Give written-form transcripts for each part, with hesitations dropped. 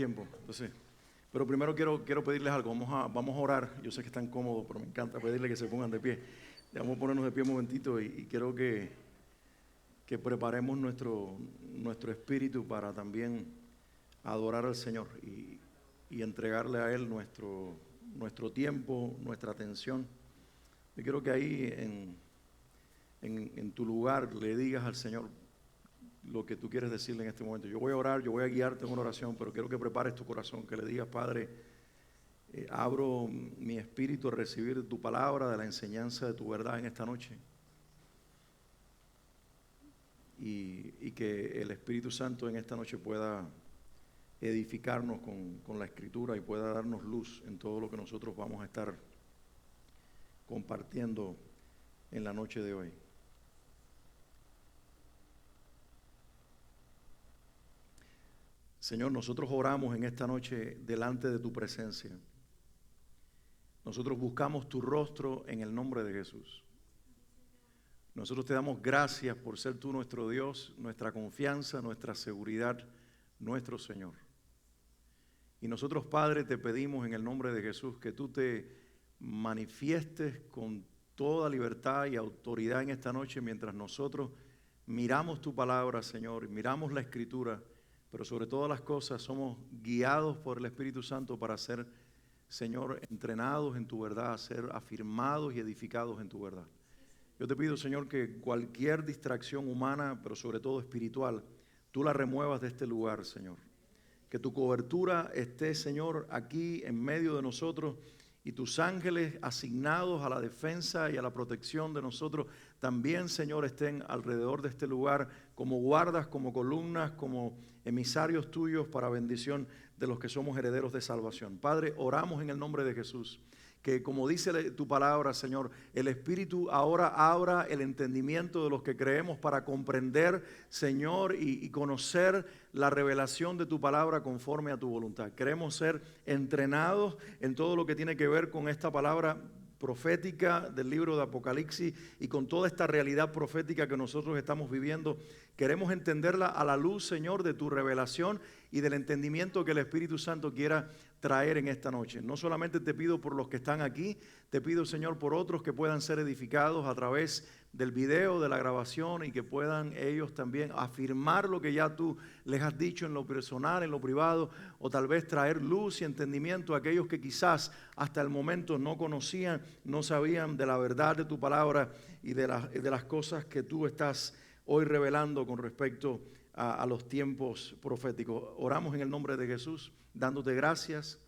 tiempo. Entonces, pero primero quiero pedirles algo. Vamos a orar. Yo sé que están cómodos, pero me encanta pedirles que se pongan de pie. Vamos a ponernos de pie un momentito y quiero que preparemos nuestro espíritu para también adorar al Señor y entregarle a Él nuestro tiempo, nuestra atención. Yo quiero que ahí en tu lugar le digas al Señor lo que tú quieres decirle en este momento. Yo voy a orar, yo voy a guiarte en una oración, pero quiero que prepares tu corazón, que le digas: Padre, abro mi espíritu a recibir tu palabra, de la enseñanza de tu verdad en esta noche. Y que el Espíritu Santo en esta noche pueda edificarnos con la Escritura y pueda darnos luz en todo lo que nosotros vamos a estar compartiendo en la noche de hoy. Señor, nosotros oramos en esta noche delante de tu presencia. Nosotros buscamos tu rostro en el nombre de Jesús. Nosotros te damos gracias por ser tú nuestro Dios, nuestra confianza, nuestra seguridad, nuestro Señor. Y nosotros, Padre, te pedimos en el nombre de Jesús que tú te manifiestes con toda libertad y autoridad en esta noche mientras nosotros miramos tu palabra, Señor, miramos la Escritura, pero sobre todas las cosas somos guiados por el Espíritu Santo para ser, Señor, entrenados en tu verdad, ser afirmados y edificados en tu verdad. Yo te pido, Señor, que cualquier distracción humana, pero sobre todo espiritual, tú la remuevas de este lugar, Señor. Que tu cobertura esté, Señor, aquí en medio de nosotros y tus ángeles asignados a la defensa y a la protección de nosotros también, Señor, estén alrededor de este lugar como guardas, como columnas, como emisarios tuyos para bendición de los que somos herederos de salvación. Padre, oramos en el nombre de Jesús. Que como dice tu palabra, Señor, el Espíritu ahora abra el entendimiento de los que creemos para comprender, Señor, y conocer la revelación de tu palabra conforme a tu voluntad. Queremos ser entrenados en todo lo que tiene que ver con esta palabra profética del libro de Apocalipsis y con toda esta realidad profética que nosotros estamos viviendo. Queremos entenderla a la luz, Señor, de tu revelación y del entendimiento que el Espíritu Santo quiera traer en esta noche. No solamente te pido por los que están aquí, te pido, Señor, por otros que puedan ser edificados a través del video, de la grabación, y que puedan ellos también afirmar lo que ya tú les has dicho en lo personal, en lo privado, o tal vez traer luz y entendimiento a aquellos que quizás hasta el momento no conocían, no sabían de la verdad de tu palabra y de las cosas que tú estás hoy revelando con respecto a los tiempos proféticos. Oramos en el nombre de Jesús, dándote gracias,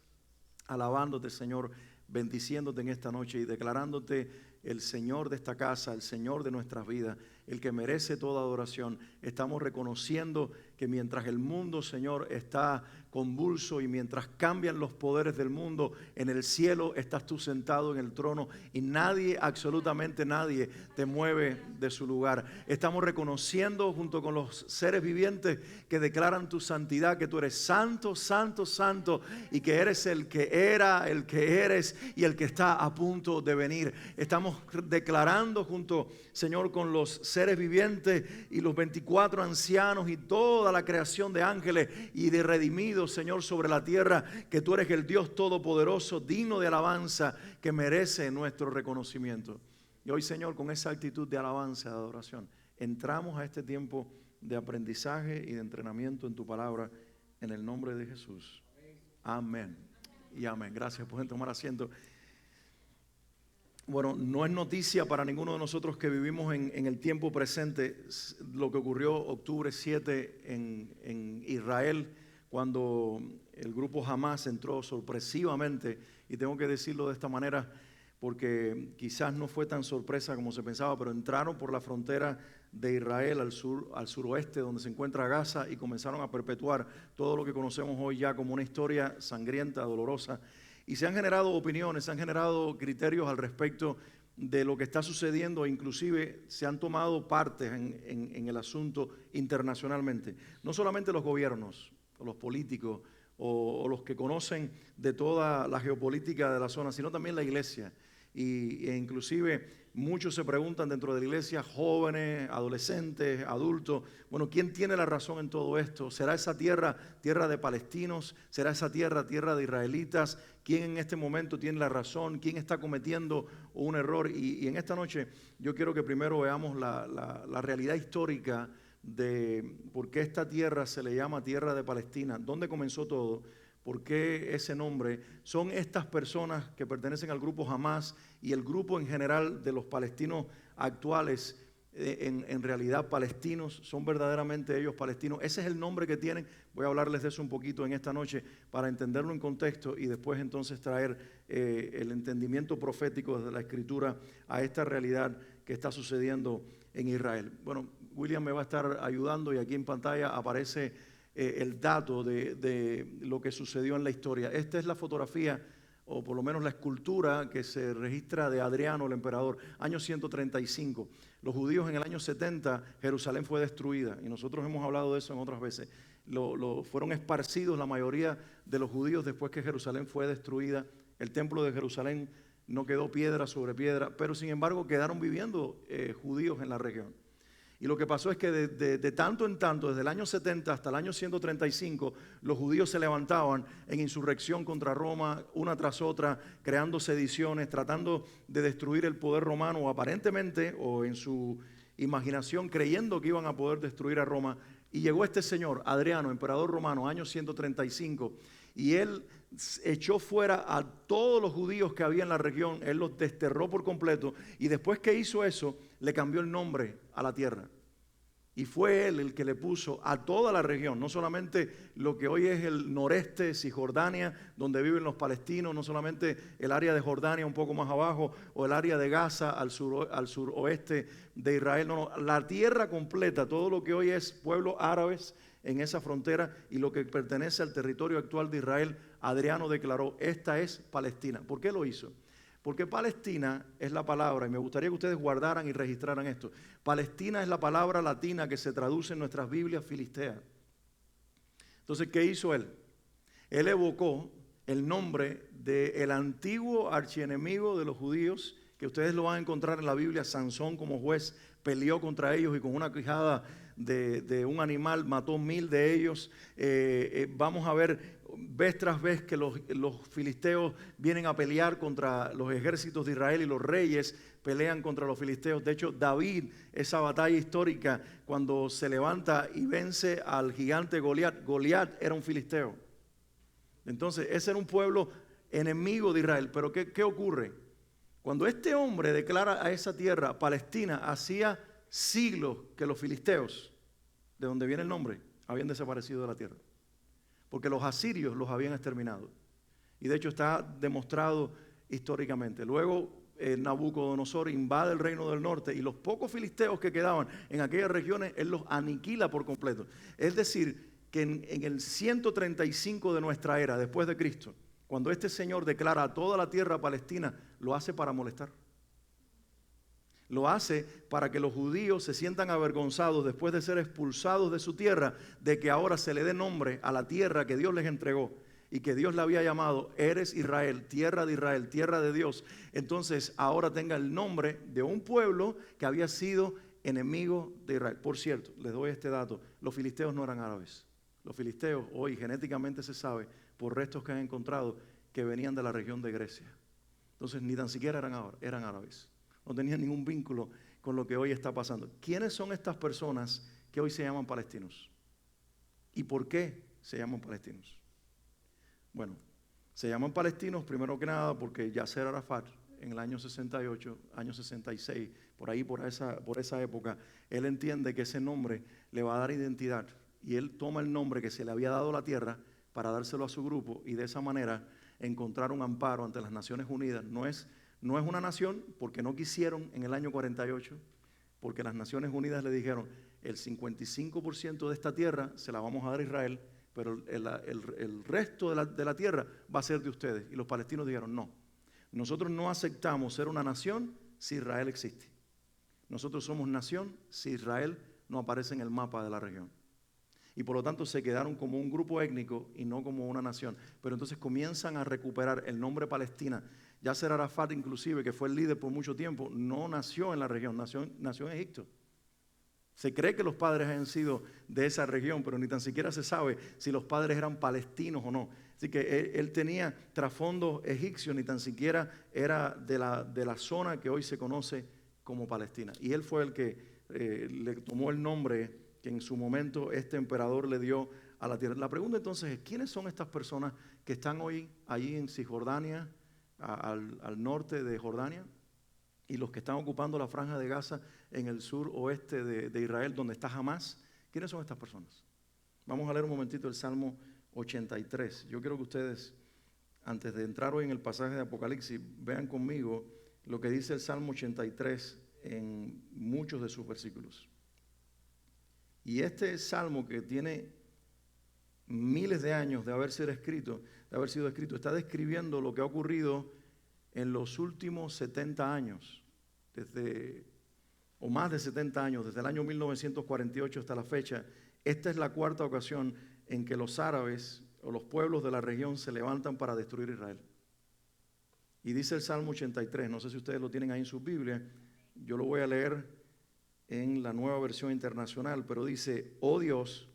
alabándote, Señor, bendiciéndote en esta noche y declarándote el Señor de esta casa, el Señor de nuestras vidas, el que merece toda adoración. Estamos reconociendo que mientras el mundo, Señor, está convulso y mientras cambian los poderes del mundo, en el cielo estás tú sentado en el trono y nadie, absolutamente nadie, te mueve de su lugar. Estamos reconociendo junto con los seres vivientes que declaran tu santidad, que tú eres santo, santo, santo, y que eres el que era, el que eres y el que está a punto de venir. Estamos declarando junto, Señor, con los seres vivientes y los 24 ancianos y toda la creación de ángeles y de redimidos, Señor, sobre la tierra, que tú eres el Dios todopoderoso, digno de alabanza, que merece nuestro reconocimiento. Y hoy, Señor, con esa actitud de alabanza, de adoración, entramos a este tiempo de aprendizaje y de entrenamiento en tu palabra, en el nombre de Jesús. Amén y amén. Gracias, pueden tomar asiento. Bueno, no es noticia para ninguno de nosotros que vivimos en el tiempo presente lo que ocurrió octubre 7 en Israel, cuando el grupo Hamás entró sorpresivamente, y tengo que decirlo de esta manera porque quizás no fue tan sorpresa como se pensaba, pero entraron por la frontera de Israel al suroeste, donde se encuentra Gaza, y comenzaron a perpetuar todo lo que conocemos hoy ya como una historia sangrienta, dolorosa. Y se han generado opiniones, se han generado criterios al respecto de lo que está sucediendo, e inclusive se han tomado partes en el asunto internacionalmente. No solamente los gobiernos, o los políticos, o los que conocen de toda la geopolítica de la zona, sino también la iglesia. e inclusive muchos se preguntan dentro de la iglesia, jóvenes, adolescentes, adultos, bueno, ¿quién tiene la razón en todo esto? ¿Será esa tierra de palestinos? ¿Será esa tierra de israelitas? ¿Quién en este momento tiene la razón? ¿Quién está cometiendo un error? Y en esta noche yo quiero que primero veamos la realidad histórica de por qué esta tierra se le llama tierra de Palestina. ¿Dónde comenzó todo? ¿Por qué ese nombre? Son estas personas que pertenecen al grupo Hamás y el grupo en general de los palestinos actuales, en realidad palestinos, son verdaderamente ellos palestinos. Ese es el nombre que tienen. Voy a hablarles de eso un poquito en esta noche para entenderlo en contexto y después entonces traer el entendimiento profético de la Escritura a esta realidad que está sucediendo en Israel. Bueno, William me va a estar ayudando y aquí en pantalla aparece el dato de lo que sucedió en la historia. Esta es la fotografía, o por lo menos la escultura que se registra de Adriano el emperador, año 135. Los judíos en el año 70, Jerusalén fue destruida, y nosotros hemos hablado de eso en otras veces. Fueron esparcidos la mayoría de los judíos después que Jerusalén fue destruida. El templo de Jerusalén no quedó piedra sobre piedra, pero sin embargo quedaron viviendo judíos en la región. Y lo que pasó es que de tanto en tanto, desde el año 70 hasta el año 135, los judíos se levantaban en insurrección contra Roma, una tras otra, creando sediciones, tratando de destruir el poder romano, aparentemente, o en su imaginación, creyendo que iban a poder destruir a Roma. Y llegó este señor, Adriano, emperador romano, año 135, y él echó fuera a todos los judíos que había en la región, él los desterró por completo, y después que hizo eso, le cambió el nombre a la tierra. Y fue él el que le puso a toda la región, no solamente lo que hoy es el noreste, Cisjordania, donde viven los palestinos, no solamente el área de Jordania un poco más abajo, o el área de Gaza al suroeste de Israel, no, la tierra completa, todo lo que hoy es pueblos árabes en esa frontera y lo que pertenece al territorio actual de Israel, Adriano declaró, esta es Palestina. ¿Por qué lo hizo? Porque Palestina es la palabra, y me gustaría que ustedes guardaran y registraran esto. Palestina es la palabra latina que se traduce en nuestras Biblias filistea. Entonces, ¿qué hizo él? Él evocó el nombre del antiguo archienemigo de los judíos, que ustedes lo van a encontrar en la Biblia. Sansón como juez peleó contra ellos y con una quijada de un animal mató 1000 de ellos. Vamos a ver vez tras vez que los filisteos vienen a pelear contra los ejércitos de Israel y los reyes pelean contra los filisteos. De hecho, David, esa batalla histórica, cuando se levanta y vence al gigante Goliat, Goliat era un filisteo. Entonces, ese era un pueblo enemigo de Israel. Pero ¿qué ocurre? Cuando este hombre declara a esa tierra, Palestina, hacía siglos que los filisteos, de donde viene el nombre, habían desaparecido de la tierra. Porque los asirios los habían exterminado. Y de hecho está demostrado históricamente. Luego Nabucodonosor invade el reino del norte y los pocos filisteos que quedaban en aquellas regiones, él los aniquila por completo. Es decir, que en el 135 de nuestra era, después de Cristo, cuando este Señor declara a toda la tierra palestina, lo hace para molestar. Lo hace para que los judíos se sientan avergonzados después de ser expulsados de su tierra, de que ahora se le dé nombre a la tierra que Dios les entregó y que Dios le había llamado, eres Israel, tierra de Dios. Entonces ahora tenga el nombre de un pueblo que había sido enemigo de Israel. Por cierto, les doy este dato, los filisteos no eran árabes. Los filisteos hoy genéticamente se sabe por restos que han encontrado que venían de la región de Grecia. Entonces ni tan siquiera eran árabes. No tenían ningún vínculo con lo que hoy está pasando. ¿Quiénes son estas personas que hoy se llaman palestinos? ¿Y por qué se llaman palestinos? Bueno, se llaman palestinos primero que nada porque Yasser Arafat en el año 68, año 66, por ahí, por esa época, él entiende que ese nombre le va a dar identidad. Y él toma el nombre que se le había dado a la tierra para dárselo a su grupo y de esa manera encontrar un amparo ante las Naciones Unidas. No es una nación porque no quisieron en el año 48, porque las Naciones Unidas le dijeron el 55% de esta tierra se la vamos a dar a Israel, pero el resto de la tierra va a ser de ustedes. Y los palestinos dijeron no, nosotros no aceptamos ser una nación si Israel existe. Nosotros somos nación si Israel no aparece en el mapa de la región. Y por lo tanto se quedaron como un grupo étnico y no como una nación. Pero entonces comienzan a recuperar el nombre Palestina. Yasser Arafat, inclusive, que fue el líder por mucho tiempo, no nació en la región, nació en Egipto. Se cree que los padres hayan sido de esa región, pero ni tan siquiera se sabe si los padres eran palestinos o no. Así que él tenía trasfondo egipcio, ni tan siquiera era de la zona que hoy se conoce como Palestina. Y él fue el que le tomó el nombre que en su momento este emperador le dio a la tierra. La pregunta entonces es, ¿quiénes son estas personas que están hoy allí en Cisjordania, al norte de Jordania? Y los que están ocupando la franja de Gaza en el sur oeste de Israel, donde está Hamás. ¿Quiénes son estas personas? Vamos a leer un momentito el Salmo 83. Yo quiero que ustedes, antes de entrar hoy en el pasaje de Apocalipsis, vean conmigo lo que dice el Salmo 83 en muchos de sus versículos. Y este salmo, que tiene miles de años de haber sido escrito, está describiendo lo que ha ocurrido en los últimos 70 años, o más de 70 años, desde el año 1948 hasta la fecha. Esta es la cuarta ocasión en que los árabes o los pueblos de la región se levantan para destruir Israel. Y dice el Salmo 83, no sé si ustedes lo tienen ahí en su Biblia, yo lo voy a leer en la Nueva Versión Internacional, pero dice: oh Dios,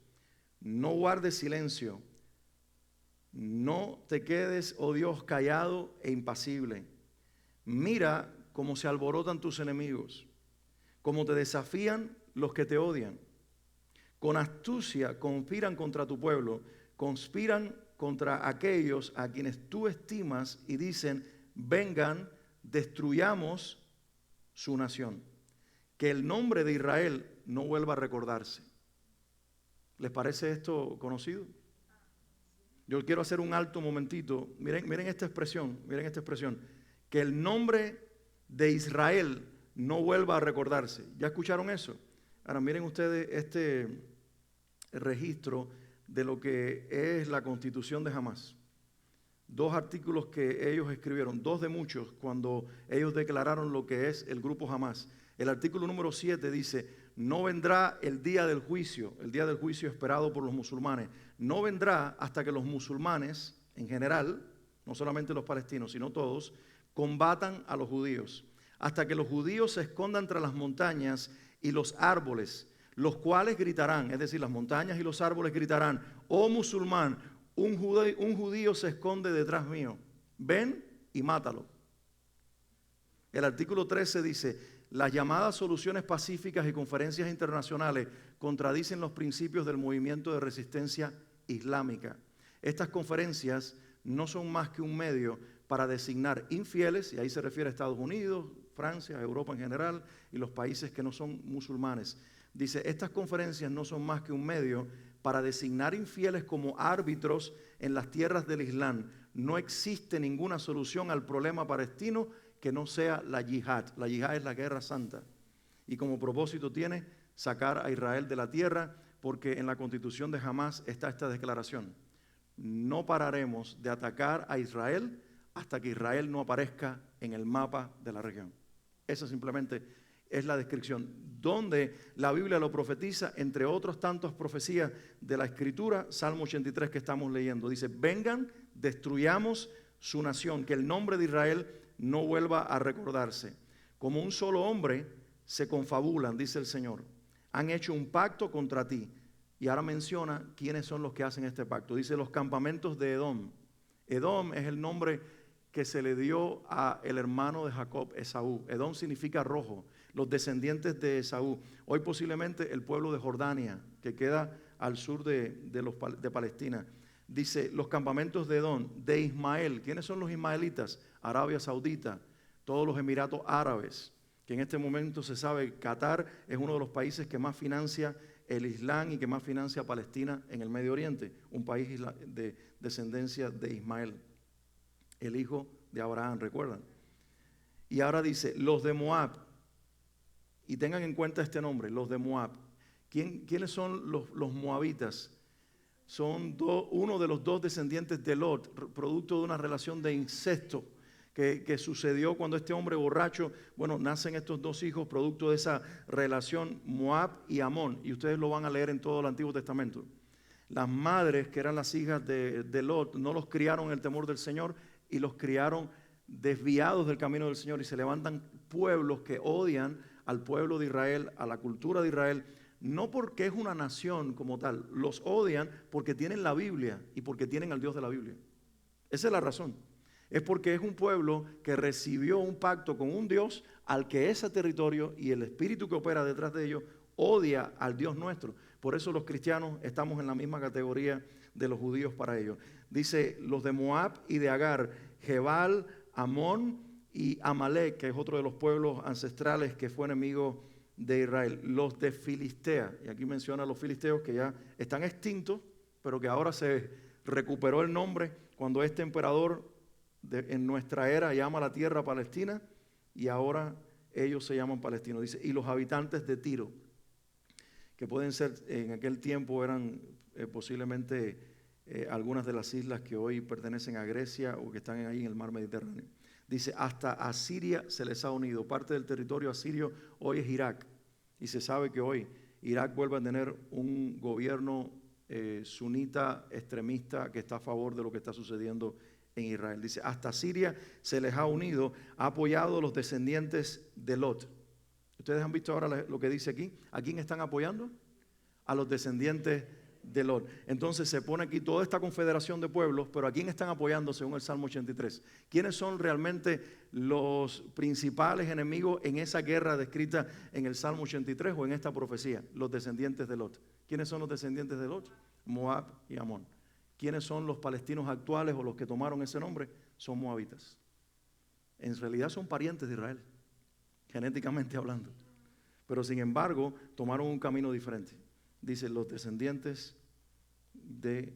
no guardes silencio, no te quedes, oh Dios, callado e impasible. Mira cómo se alborotan tus enemigos, cómo te desafían los que te odian. Con astucia conspiran contra tu pueblo, conspiran contra aquellos a quienes tú estimas y dicen: vengan, destruyamos su nación. Que el nombre de Israel no vuelva a recordarse. ¿Les parece esto conocido? Yo quiero hacer un alto momentito. Miren esta expresión, que el nombre de Israel no vuelva a recordarse. ¿Ya escucharon eso? Ahora miren ustedes este registro de lo que es la Constitución de Hamás. 2 artículos que ellos escribieron, 2 de muchos, cuando ellos declararon lo que es el grupo Hamás. El artículo número 7 dice: no vendrá el día del juicio esperado por los musulmanes. No vendrá hasta que los musulmanes, en general, no solamente los palestinos, sino todos, combatan a los judíos. Hasta que los judíos se escondan entre las montañas y los árboles, los cuales gritarán, es decir, las montañas y los árboles gritarán: oh musulmán, un judío se esconde detrás mío. Ven y mátalo. El artículo 13 dice: las llamadas soluciones pacíficas y conferencias internacionales contradicen los principios del movimiento de resistencia islámica. Estas conferencias no son más que un medio para designar infieles, y ahí se refiere a Estados Unidos, Francia, Europa en general, y los países que no son musulmanes. Dice: estas conferencias no son más que un medio para designar infieles como árbitros en las tierras del Islam. No existe ninguna solución al problema palestino que no sea la yihad. La yihad es la guerra santa. Y como propósito tiene sacar a Israel de la tierra, porque en la Constitución de Hamás está esta declaración: no pararemos de atacar a Israel hasta que Israel no aparezca en el mapa de la región. Esa simplemente es la descripción, donde la Biblia lo profetiza, entre otras tantas profecías de la Escritura. Salmo 83 que estamos leyendo, dice: vengan, destruyamos su nación, que el nombre de Israel no vuelva a recordarse. Como un solo hombre se confabulan, dice el Señor. Han hecho un pacto contra ti. Y ahora menciona quiénes son los que hacen este pacto. Dice: los campamentos de Edom. Edom es el nombre que se le dio a el hermano de Jacob, Esaú. Edom significa rojo, los descendientes de Esaú. Hoy posiblemente el pueblo de Jordania, que queda al sur de Palestina. Dice: los campamentos de Edom, de Ismael. ¿Quiénes son los ismaelitas? Arabia Saudita, todos los Emiratos Árabes, que en este momento se sabe Qatar es uno de los países que más financia el Islam y que más financia a Palestina en el Medio Oriente, un país de descendencia de Ismael, el hijo de Abraham, ¿recuerdan? Y ahora dice: los de Moab, y tengan en cuenta este nombre, los de Moab. ¿Quiénes son los moabitas? Son uno de los 2 descendientes de Lot, producto de una relación de incesto que sucedió cuando este hombre borracho, nacen estos 2 hijos producto de esa relación, Moab y Amón, y ustedes lo van a leer en todo el Antiguo Testamento. Las madres, que eran las hijas de Lot, no los criaron en el temor del Señor y los criaron desviados del camino del Señor, y se levantan pueblos que odian al pueblo de Israel, a la cultura de Israel, no porque es una nación como tal, los odian porque tienen la Biblia y porque tienen al Dios de la Biblia. Esa es la razón. Es porque es un pueblo que recibió un pacto con un Dios al que ese territorio y el espíritu que opera detrás de ellos odia al Dios nuestro. Por eso los cristianos estamos en la misma categoría de los judíos para ellos. Dice, los de Moab y de Agar, Jebal, Amón y Amalek, que es otro de los pueblos ancestrales que fue enemigo de Israel. Los de Filistea, y aquí menciona a los filisteos que ya están extintos, pero que ahora se recuperó el nombre cuando este emperador en nuestra era llama a la tierra Palestina, y ahora ellos se llaman palestinos. Dice, y los habitantes de Tiro, que pueden ser, en aquel tiempo eran posiblemente algunas de las islas que hoy pertenecen a Grecia o que están ahí en el mar Mediterráneo. Dice, hasta Asiria se les ha unido. Parte del territorio asirio hoy es Irak, y se sabe que hoy Irak vuelve a tener un gobierno sunita extremista que está a favor de lo que está sucediendo en Israel. Dice, hasta Siria se les ha unido, ha apoyado a los descendientes de Lot. Ustedes han visto ahora lo que dice aquí. ¿A quién están apoyando? A los descendientes de Lot. Entonces se pone aquí toda esta confederación de pueblos, pero ¿a quién están apoyando según el Salmo 83? ¿Quiénes son realmente los principales enemigos en esa guerra descrita en el Salmo 83 o en esta profecía? Los descendientes de Lot. ¿Quiénes son los descendientes de Lot? Moab y Amón. ¿Quiénes son los palestinos actuales o los que tomaron ese nombre? Son moabitas. En realidad son parientes de Israel, genéticamente hablando. Pero sin embargo, tomaron un camino diferente. Dice, los descendientes de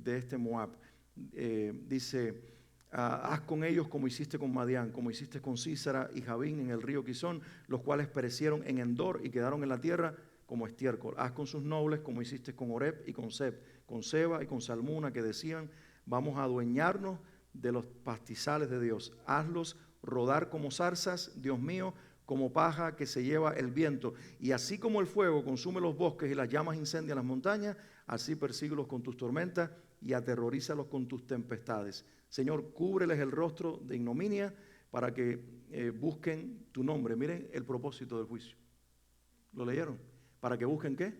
este Moab. Dice, haz con ellos como hiciste con Madián, como hiciste con Sísara y Javín en el río Quizón, los cuales perecieron en Endor y quedaron en la tierra como estiércol. Haz con sus nobles como hiciste con Oreb y con Seb, con Seba y con Salmuna, que decían, vamos a adueñarnos de los pastizales de Dios. Hazlos rodar como zarzas, Dios mío, como paja que se lleva el viento. Y así como el fuego consume los bosques y las llamas incendian las montañas, así persíguelos con tus tormentas y aterrorízalos con tus tempestades. Señor, cúbreles el rostro de ignominia para que busquen tu nombre. Miren el propósito del juicio. ¿Lo leyeron? ¿Para que busquen qué?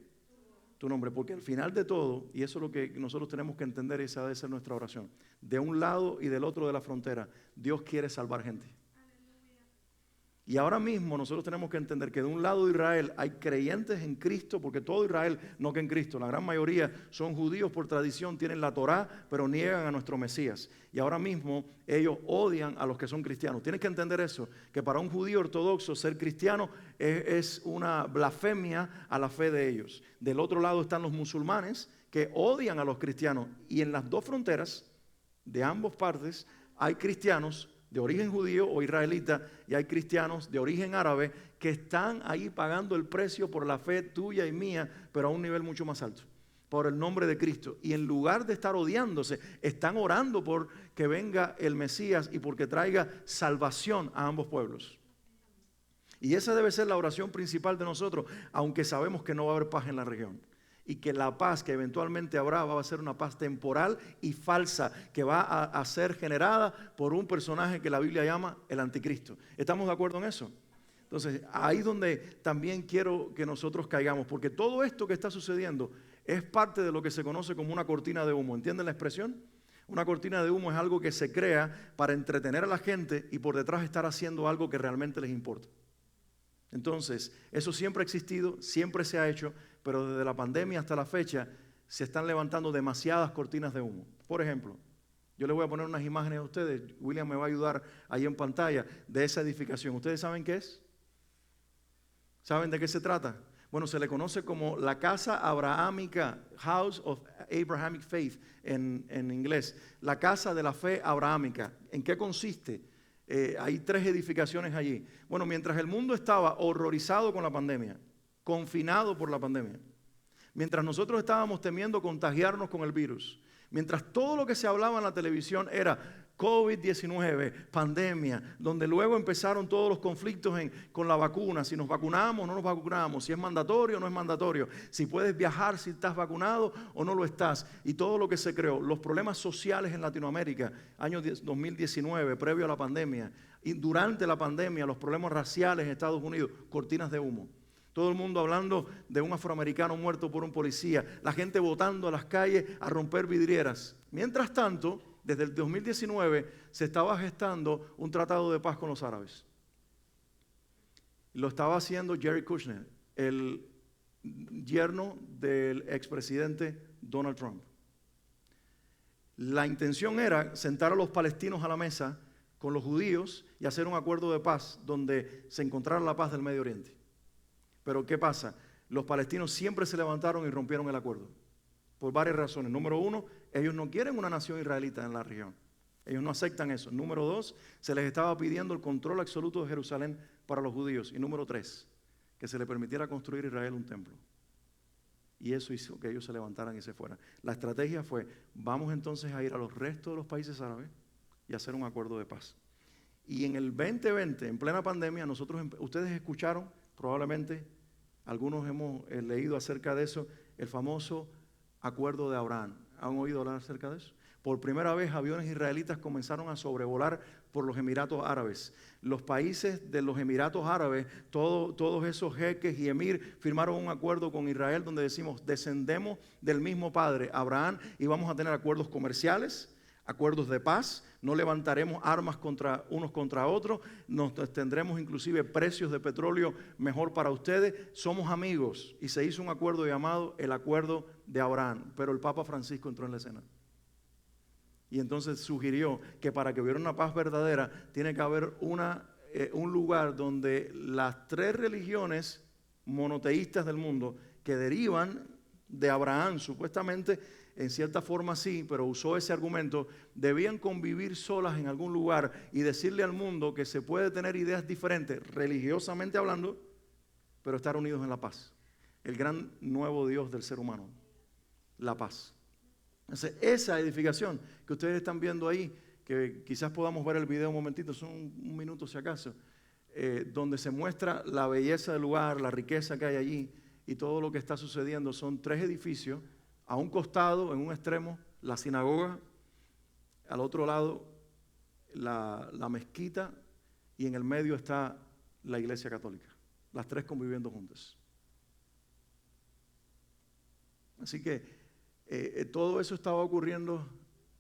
Tu nombre. Porque al final de todo, y eso es lo que nosotros tenemos que entender, y esa debe ser nuestra oración, de un lado y del otro de la frontera, Dios quiere salvar gente. Y ahora mismo nosotros tenemos que entender que de un lado de Israel hay creyentes en Cristo, porque todo Israel no que en Cristo, la gran mayoría son judíos por tradición, tienen la Torá, pero niegan a nuestro Mesías. Y ahora mismo ellos odian a los que son cristianos. Tienes que entender eso, que para un judío ortodoxo ser cristiano es una blasfemia a la fe de ellos. Del otro lado están los musulmanes que odian a los cristianos. Y en las dos fronteras, de ambas partes, hay cristianos de origen judío o israelita, y hay cristianos de origen árabe que están ahí pagando el precio por la fe tuya y mía, pero a un nivel mucho más alto, por el nombre de Cristo. Y en lugar de estar odiándose, están orando por que venga el Mesías y porque traiga salvación a ambos pueblos. Y esa debe ser la oración principal de nosotros, aunque sabemos que no va a haber paz en la región. Y que la paz que eventualmente habrá va a ser una paz temporal y falsa, que va a ser generada por un personaje que la Biblia llama el anticristo. ¿Estamos de acuerdo en eso? Entonces, ahí donde también quiero que nosotros caigamos, porque todo esto que está sucediendo es parte de lo que se conoce como una cortina de humo. ¿Entienden la expresión? Una cortina de humo es algo que se crea para entretener a la gente y por detrás estar haciendo algo que realmente les importa. Entonces, eso siempre ha existido, siempre se ha hecho, pero desde la pandemia hasta la fecha se están levantando demasiadas cortinas de humo. Por ejemplo, yo les voy a poner unas imágenes a ustedes, William me va a ayudar ahí en pantalla, de esa edificación. ¿Ustedes saben qué es? ¿Saben de qué se trata? Bueno, se le conoce como la casa abrahámica, House of Abrahamic Faith en inglés, la casa de la fe abrahámica. ¿En qué consiste? Hay 3 edificaciones allí. Bueno, mientras el mundo estaba horrorizado con la pandemia, confinado por la pandemia, mientras nosotros estábamos temiendo contagiarnos con el virus, mientras todo lo que se hablaba en la televisión era COVID-19, pandemia, donde luego empezaron todos los conflictos con la vacuna, si nos vacunamos o no nos vacunamos, si es mandatorio o no es mandatorio, si puedes viajar si estás vacunado o no lo estás, y todo lo que se creó, los problemas sociales en Latinoamérica, año 2019, previo a la pandemia, y durante la pandemia, los problemas raciales en Estados Unidos, cortinas de humo. Todo el mundo hablando de un afroamericano muerto por un policía, la gente botando a las calles a romper vidrieras. Mientras tanto, desde el 2019 se estaba gestando un tratado de paz con los árabes. Lo estaba haciendo Jared Kushner, el yerno del expresidente Donald Trump. La intención era sentar a los palestinos a la mesa con los judíos y hacer un acuerdo de paz donde se encontrara la paz del Medio Oriente. Pero ¿qué pasa? Los palestinos siempre se levantaron y rompieron el acuerdo. Por varias razones. Número uno, ellos no quieren una nación israelita en la región. Ellos no aceptan eso. Número dos, se les estaba pidiendo el control absoluto de Jerusalén para los judíos. Y número tres, que se le permitiera construir a Israel un templo. Y eso hizo que ellos se levantaran y se fueran. La estrategia fue, vamos entonces a ir a los restos de los países árabes y hacer un acuerdo de paz. Y en el 2020, en plena pandemia, ustedes escucharon, probablemente algunos hemos leído acerca de eso, el famoso acuerdo de Abraham. ¿Han oído hablar acerca de eso? Por primera vez aviones israelitas comenzaron a sobrevolar por los Emiratos Árabes. Los países de los Emiratos Árabes, todos esos jeques y emir firmaron un acuerdo con Israel donde decimos, descendemos del mismo padre, Abraham, y vamos a tener acuerdos comerciales, acuerdos de paz, no levantaremos armas unos contra otros, nos tendremos inclusive precios de petróleo mejor para ustedes, somos amigos. Y se hizo un acuerdo llamado el Acuerdo de Abraham, pero el Papa Francisco entró en la escena. Y entonces sugirió que para que hubiera una paz verdadera, tiene que haber un lugar donde las tres religiones monoteístas del mundo que derivan de Abraham, supuestamente, en cierta forma sí, pero usó ese argumento, debían convivir solas en algún lugar y decirle al mundo que se puede tener ideas diferentes, religiosamente hablando, pero estar unidos en la paz. El gran nuevo Dios del ser humano, la paz. Entonces, esa edificación que ustedes están viendo ahí, que quizás podamos ver el video un momentito, son un minuto si acaso, donde se muestra la belleza del lugar, la riqueza que hay allí y todo lo que está sucediendo, son tres edificios. A un costado, en un extremo, la sinagoga, al otro lado, la mezquita, y en el medio está la iglesia católica. Las tres conviviendo juntas. Así que todo eso estaba ocurriendo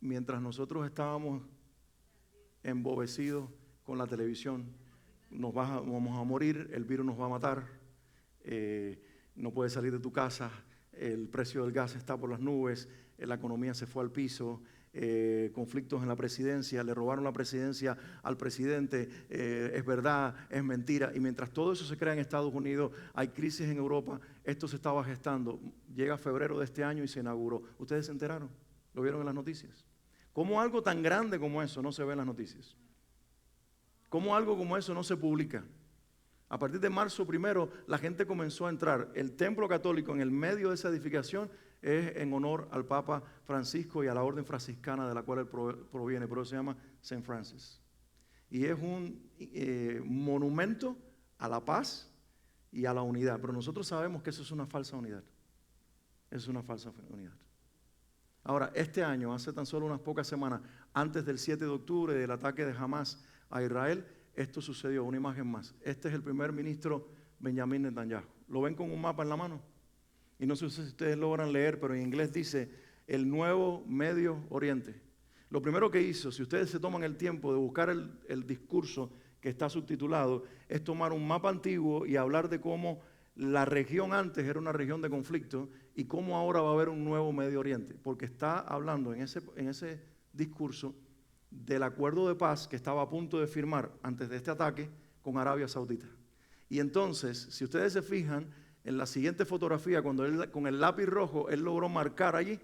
mientras nosotros estábamos embobecidos con la televisión. Vamos a morir, el virus nos va a matar, no puedes salir de tu casa. El precio del gas está por las nubes, la economía se fue al piso, conflictos en la presidencia, le robaron la presidencia al presidente, es verdad, es mentira. Y mientras todo eso se crea en Estados Unidos, hay crisis en Europa, esto se estaba gestando. Llega febrero de este año y se inauguró. ¿Ustedes se enteraron? ¿Lo vieron en las noticias? ¿Cómo algo tan grande como eso no se ve en las noticias? ¿Cómo algo como eso no se publica? A partir de marzo 1, la gente comenzó a entrar. El templo católico en el medio de esa edificación es en honor al Papa Francisco y a la orden franciscana de la cual él proviene, por eso se llama St. Francis. Y es un monumento a la paz y a la unidad, pero nosotros sabemos que eso es una falsa unidad. Es una falsa unidad. Ahora, este año, hace tan solo unas pocas semanas, antes del 7 de octubre, del ataque de Hamas a Israel, esto sucedió, una imagen más. Este es el primer ministro Benjamín Netanyahu. ¿Lo ven con un mapa en la mano? Y no sé si ustedes logran leer, pero en inglés dice el nuevo Medio Oriente. Lo primero que hizo, si ustedes se toman el tiempo de buscar el discurso que está subtitulado, es tomar un mapa antiguo y hablar de cómo la región antes era una región de conflicto y cómo ahora va a haber un nuevo Medio Oriente. Porque está hablando en ese discurso del acuerdo de paz que estaba a punto de firmar antes de este ataque con Arabia Saudita. Y entonces, si ustedes se fijan, en la siguiente fotografía, cuando él con el lápiz rojo, él logró marcar allí,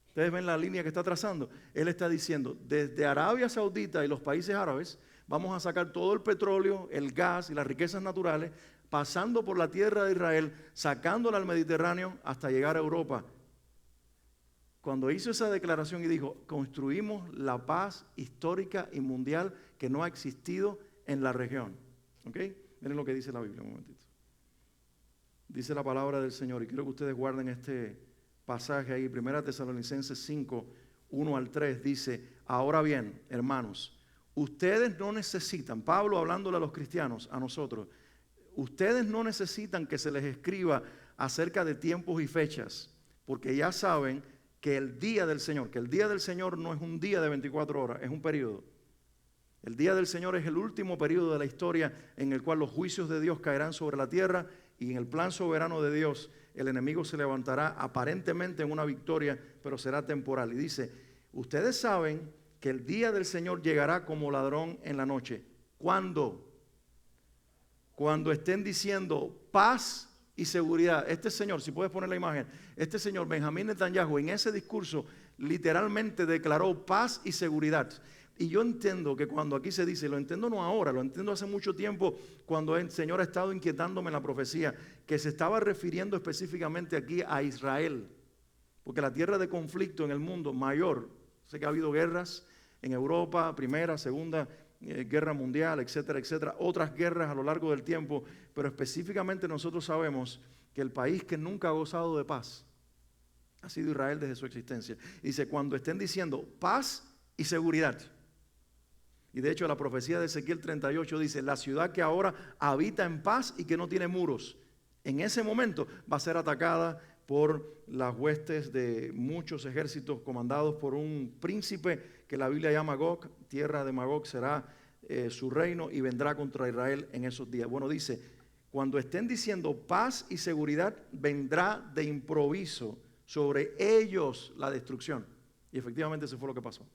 ustedes ven la línea que está trazando, él está diciendo, desde Arabia Saudita y los países árabes, vamos a sacar todo el petróleo, el gas y las riquezas naturales, pasando por la tierra de Israel, sacándola al Mediterráneo hasta llegar a Europa, cuando hizo esa declaración y dijo, construimos la paz histórica y mundial que no ha existido en la región. ¿Ok? Miren lo que dice la Biblia un momentito. Dice la palabra del Señor, y quiero que ustedes guarden este pasaje ahí, 1 Tesalonicenses 5, 1 al 3, dice, ahora bien, hermanos, ustedes no necesitan, Pablo hablándole a los cristianos, a nosotros, ustedes no necesitan que se les escriba acerca de tiempos y fechas, porque ya saben que el día del Señor no es un día de 24 horas, es un periodo. El día del Señor es el último periodo de la historia en el cual los juicios de Dios caerán sobre la tierra y en el plan soberano de Dios el enemigo se levantará aparentemente en una victoria, pero será temporal. Y dice, ustedes saben que el día del Señor llegará como ladrón en la noche. ¿Cuándo? Cuando estén diciendo paz y seguridad. Este señor, si puedes poner la imagen, este señor Benjamín Netanyahu en ese discurso literalmente declaró paz y seguridad. Y yo entiendo que cuando aquí se dice, lo entiendo no ahora, lo entiendo hace mucho tiempo, cuando el Señor ha estado inquietándome en la profecía, que se estaba refiriendo específicamente aquí a Israel, porque la tierra de conflicto en el mundo mayor, sé que ha habido guerras en Europa, Primera, Segunda Guerra Mundial, etcétera, etcétera, otras guerras a lo largo del tiempo, pero específicamente nosotros sabemos que el país que nunca ha gozado de paz ha sido Israel desde su existencia. Dice, cuando estén diciendo paz y seguridad. Y de hecho la profecía de Ezequiel 38 dice, la ciudad que ahora habita en paz y que no tiene muros, en ese momento va a ser atacada por las huestes de muchos ejércitos comandados por un príncipe que la Biblia llama Gog. Tierra de Magog será su reino y vendrá contra Israel en esos días. Bueno, dice, cuando estén diciendo paz y seguridad, vendrá de improviso sobre ellos la destrucción. Y efectivamente eso fue lo que pasó.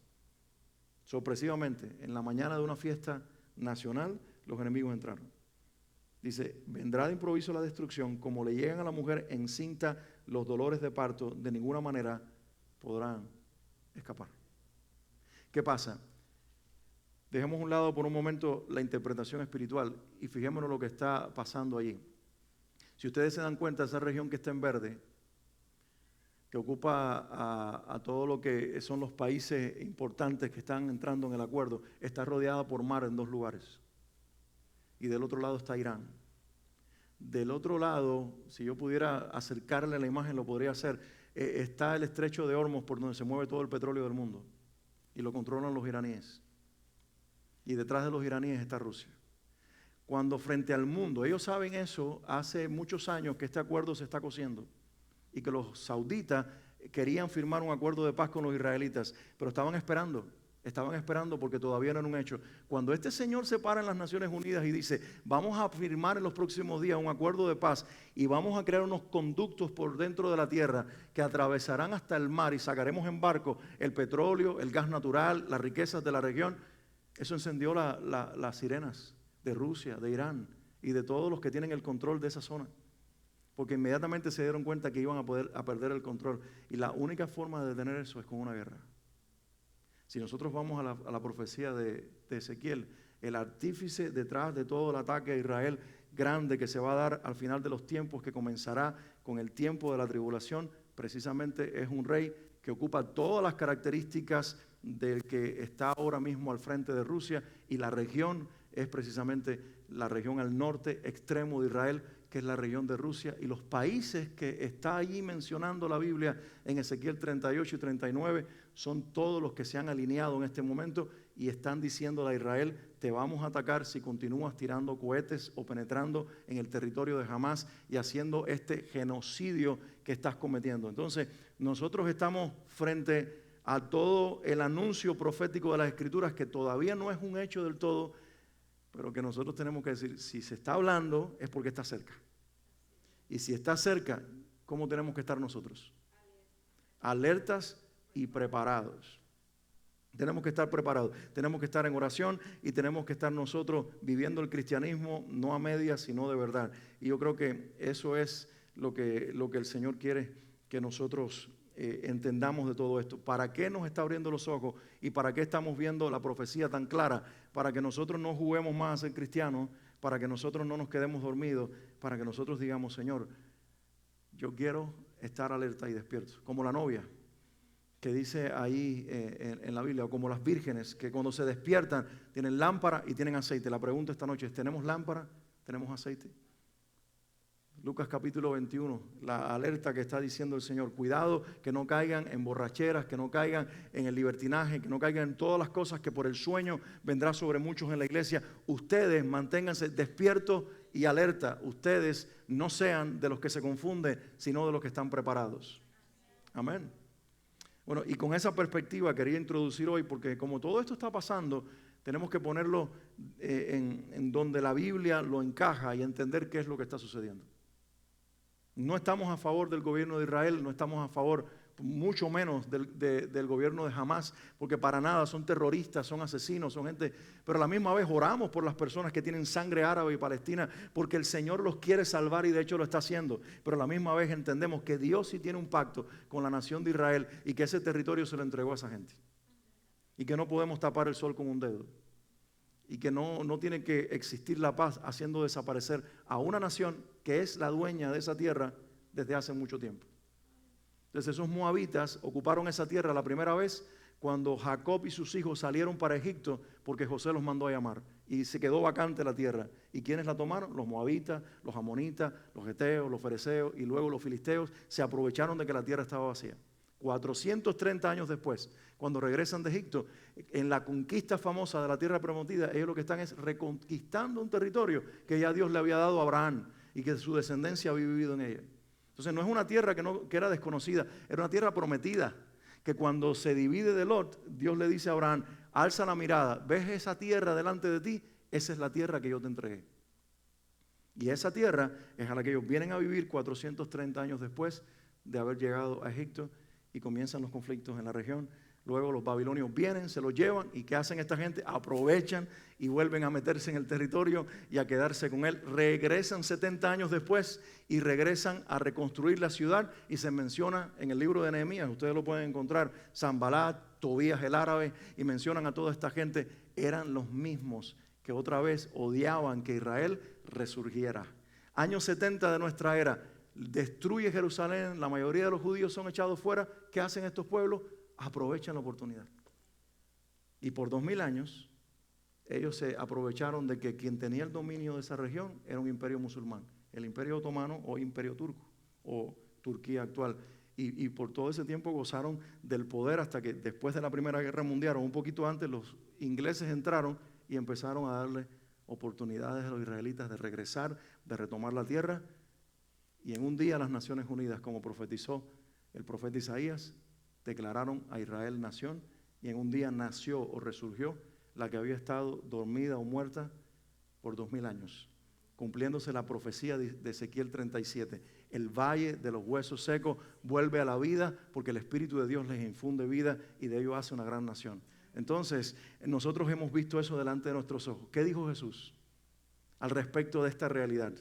Sorpresivamente, en la mañana de una fiesta nacional, los enemigos entraron. Dice, vendrá de improviso la destrucción, como le llegan a la mujer encinta los dolores de parto, de ninguna manera podrán escapar. ¿Qué pasa? Dejemos a un lado por un momento la interpretación espiritual y fijémonos lo que está pasando allí. Si ustedes se dan cuenta, esa región que está en verde, que ocupa a todo lo que son los países importantes que están entrando en el acuerdo, está rodeada por mar en dos lugares. Y del otro lado está Irán. Del otro lado, si yo pudiera acercarle la imagen, lo podría hacer, está el estrecho de Hormuz por donde se mueve todo el petróleo del mundo. Y lo controlan los iraníes. Y detrás de los iraníes está Rusia. Cuando frente al mundo, ellos saben eso, hace muchos años que este acuerdo se está cociendo. Y que los sauditas querían firmar un acuerdo de paz con los israelitas, pero estaban esperando porque todavía no era un hecho. Cuando este señor se para en las Naciones Unidas y dice, vamos a firmar en los próximos días un acuerdo de paz y vamos a crear unos conductos por dentro de la tierra que atravesarán hasta el mar y sacaremos en barco el petróleo, el gas natural, las riquezas de la región, eso encendió las sirenas de Rusia, de Irán y de todos los que tienen el control de esa zona. Porque inmediatamente se dieron cuenta que iban a perder el control. Y la única forma de detener eso es con una guerra. Si nosotros vamos a la profecía de Ezequiel, el artífice detrás de todo el ataque a Israel grande que se va a dar al final de los tiempos, que comenzará con el tiempo de la tribulación, precisamente es un rey que ocupa todas las características del que está ahora mismo al frente de Rusia, y la región es precisamente la región al norte extremo de Israel, que es la región de Rusia, y los países que está allí mencionando la Biblia en Ezequiel 38 y 39 son todos los que se han alineado en este momento y están diciendo a Israel, te vamos a atacar si continúas tirando cohetes o penetrando en el territorio de Hamás y haciendo este genocidio que estás cometiendo. Entonces, nosotros estamos frente a todo el anuncio profético de las Escrituras, que todavía no es un hecho del todo, pero que nosotros tenemos que decir, si se está hablando es porque está cerca. Y si está cerca, ¿cómo tenemos que estar nosotros? Alertas y preparados. Tenemos que estar preparados, tenemos que estar en oración y tenemos que estar nosotros viviendo el cristianismo no a medias, sino de verdad. Y yo creo que eso es lo que el Señor quiere que nosotros entendamos de todo esto. ¿Para qué nos está abriendo los ojos y para qué estamos viendo la profecía tan clara? Para que nosotros no juguemos más a ser cristianos, para que nosotros no nos quedemos dormidos, para que nosotros digamos, Señor, yo quiero estar alerta y despierto, como la novia. que dice ahí en la Biblia, o como las vírgenes, que cuando se despiertan tienen lámpara y tienen aceite. La pregunta esta noche es, ¿tenemos lámpara? ¿Tenemos aceite? Lucas capítulo 21, la alerta que está diciendo el Señor, cuidado que no caigan en borracheras, que no caigan en el libertinaje, que no caigan en todas las cosas que por el sueño vendrá sobre muchos en la iglesia. Ustedes manténganse despiertos y alerta, ustedes no sean de los que se confunden, sino de los que están preparados. Amén. Bueno, y con esa perspectiva quería introducir hoy, porque como todo esto está pasando, tenemos que ponerlo en donde la Biblia lo encaja y entender qué es lo que está sucediendo. No estamos a favor del gobierno de Israel, no estamos a favor mucho menos del gobierno de Hamás, porque para nada son terroristas, son asesinos, son gente, pero a la misma vez oramos por las personas que tienen sangre árabe y palestina, porque el Señor los quiere salvar y de hecho lo está haciendo, pero a la misma vez entendemos que Dios sí tiene un pacto con la nación de Israel y que ese territorio se lo entregó a esa gente y que no podemos tapar el sol con un dedo. Y que no tiene que existir la paz haciendo desaparecer a una nación que es la dueña de esa tierra desde hace mucho tiempo. Entonces esos moabitas ocuparon esa tierra la primera vez cuando Jacob y sus hijos salieron para Egipto porque José los mandó a llamar y se quedó vacante la tierra. ¿Y quiénes la tomaron? Los moabitas, los amonitas, los heteos, los fereceos y luego los filisteos se aprovecharon de que la tierra estaba vacía. 430 años después, cuando regresan de Egipto, en la conquista famosa de la tierra prometida, ellos lo que están es reconquistando un territorio que ya Dios le había dado a Abraham y que su descendencia había vivido en ella. Entonces no es una tierra que era desconocida, era una tierra prometida, que cuando se divide de Lot, Dios le dice a Abraham, alza la mirada, ¿ves esa tierra delante de ti? Esa es la tierra que yo te entregué. Y esa tierra es a la que ellos vienen a vivir 430 años después de haber llegado a Egipto y comienzan los conflictos en la región. Luego los babilonios vienen, se los llevan y ¿qué hacen esta gente? Aprovechan y vuelven a meterse en el territorio y a quedarse con él. Regresan 70 años después y regresan a reconstruir la ciudad y se menciona en el libro de Nehemías, ustedes lo pueden encontrar, Sanbalat, Tobías el árabe, y mencionan a toda esta gente, eran los mismos que otra vez odiaban que Israel resurgiera. Años 70 de nuestra era, destruye Jerusalén, la mayoría de los judíos son echados fuera. ¿Qué hacen estos pueblos? Aprovechan la oportunidad. Y por 2000 años, ellos se aprovecharon de que quien tenía el dominio de esa región era un imperio musulmán, el imperio otomano o imperio turco, o Turquía actual. Y por todo ese tiempo gozaron del poder hasta que después de la Primera Guerra Mundial, o un poquito antes, los ingleses entraron y empezaron a darle oportunidades a los israelitas de regresar, de retomar la tierra. Y en un día las Naciones Unidas, como profetizó el profeta Isaías, declararon a Israel nación, y en un día nació o resurgió la que había estado dormida o muerta por 2000 años, cumpliéndose la profecía de Ezequiel 37. El valle de los huesos secos vuelve a la vida porque el Espíritu de Dios les infunde vida y de ello hace una gran nación. Entonces, nosotros hemos visto eso delante de nuestros ojos. ¿Qué dijo Jesús al respecto de esta realidad?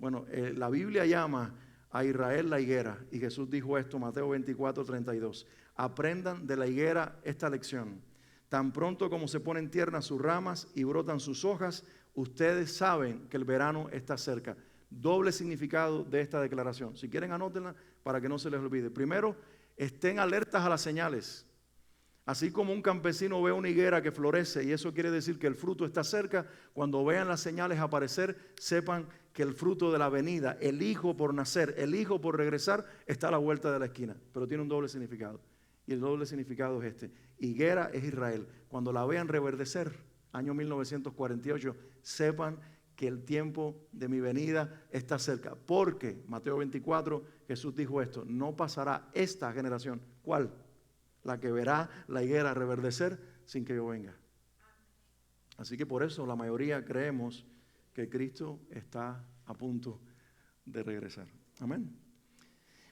Bueno, la Biblia llama a Israel la higuera, y Jesús dijo esto, Mateo 24:32. Aprendan de la higuera esta lección. Tan pronto como se ponen tiernas sus ramas y brotan sus hojas, ustedes saben que el verano está cerca. Doble significado de esta declaración. Si quieren, anótenla para que no se les olvide. Primero, estén alertas a las señales. Así como un campesino ve una higuera que florece y eso quiere decir que el fruto está cerca, cuando vean las señales aparecer, sepan que el fruto de la venida, el hijo por nacer, el hijo por regresar, está a la vuelta de la esquina. Pero tiene un doble significado. Y el doble significado es este. Higuera es Israel. Cuando la vean reverdecer, año 1948, sepan que el tiempo de mi venida está cerca. Porque, Mateo 24, Jesús dijo esto, no pasará esta generación. ¿Cuál? La que verá la higuera reverdecer sin que yo venga. Así que por eso la mayoría creemos que Cristo está a punto de regresar. Amén.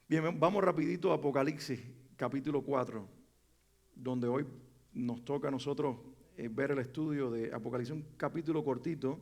Bien, vamos rapidito a Apocalipsis, capítulo 4, donde hoy nos toca a nosotros ver el estudio de Apocalipsis, un capítulo cortito,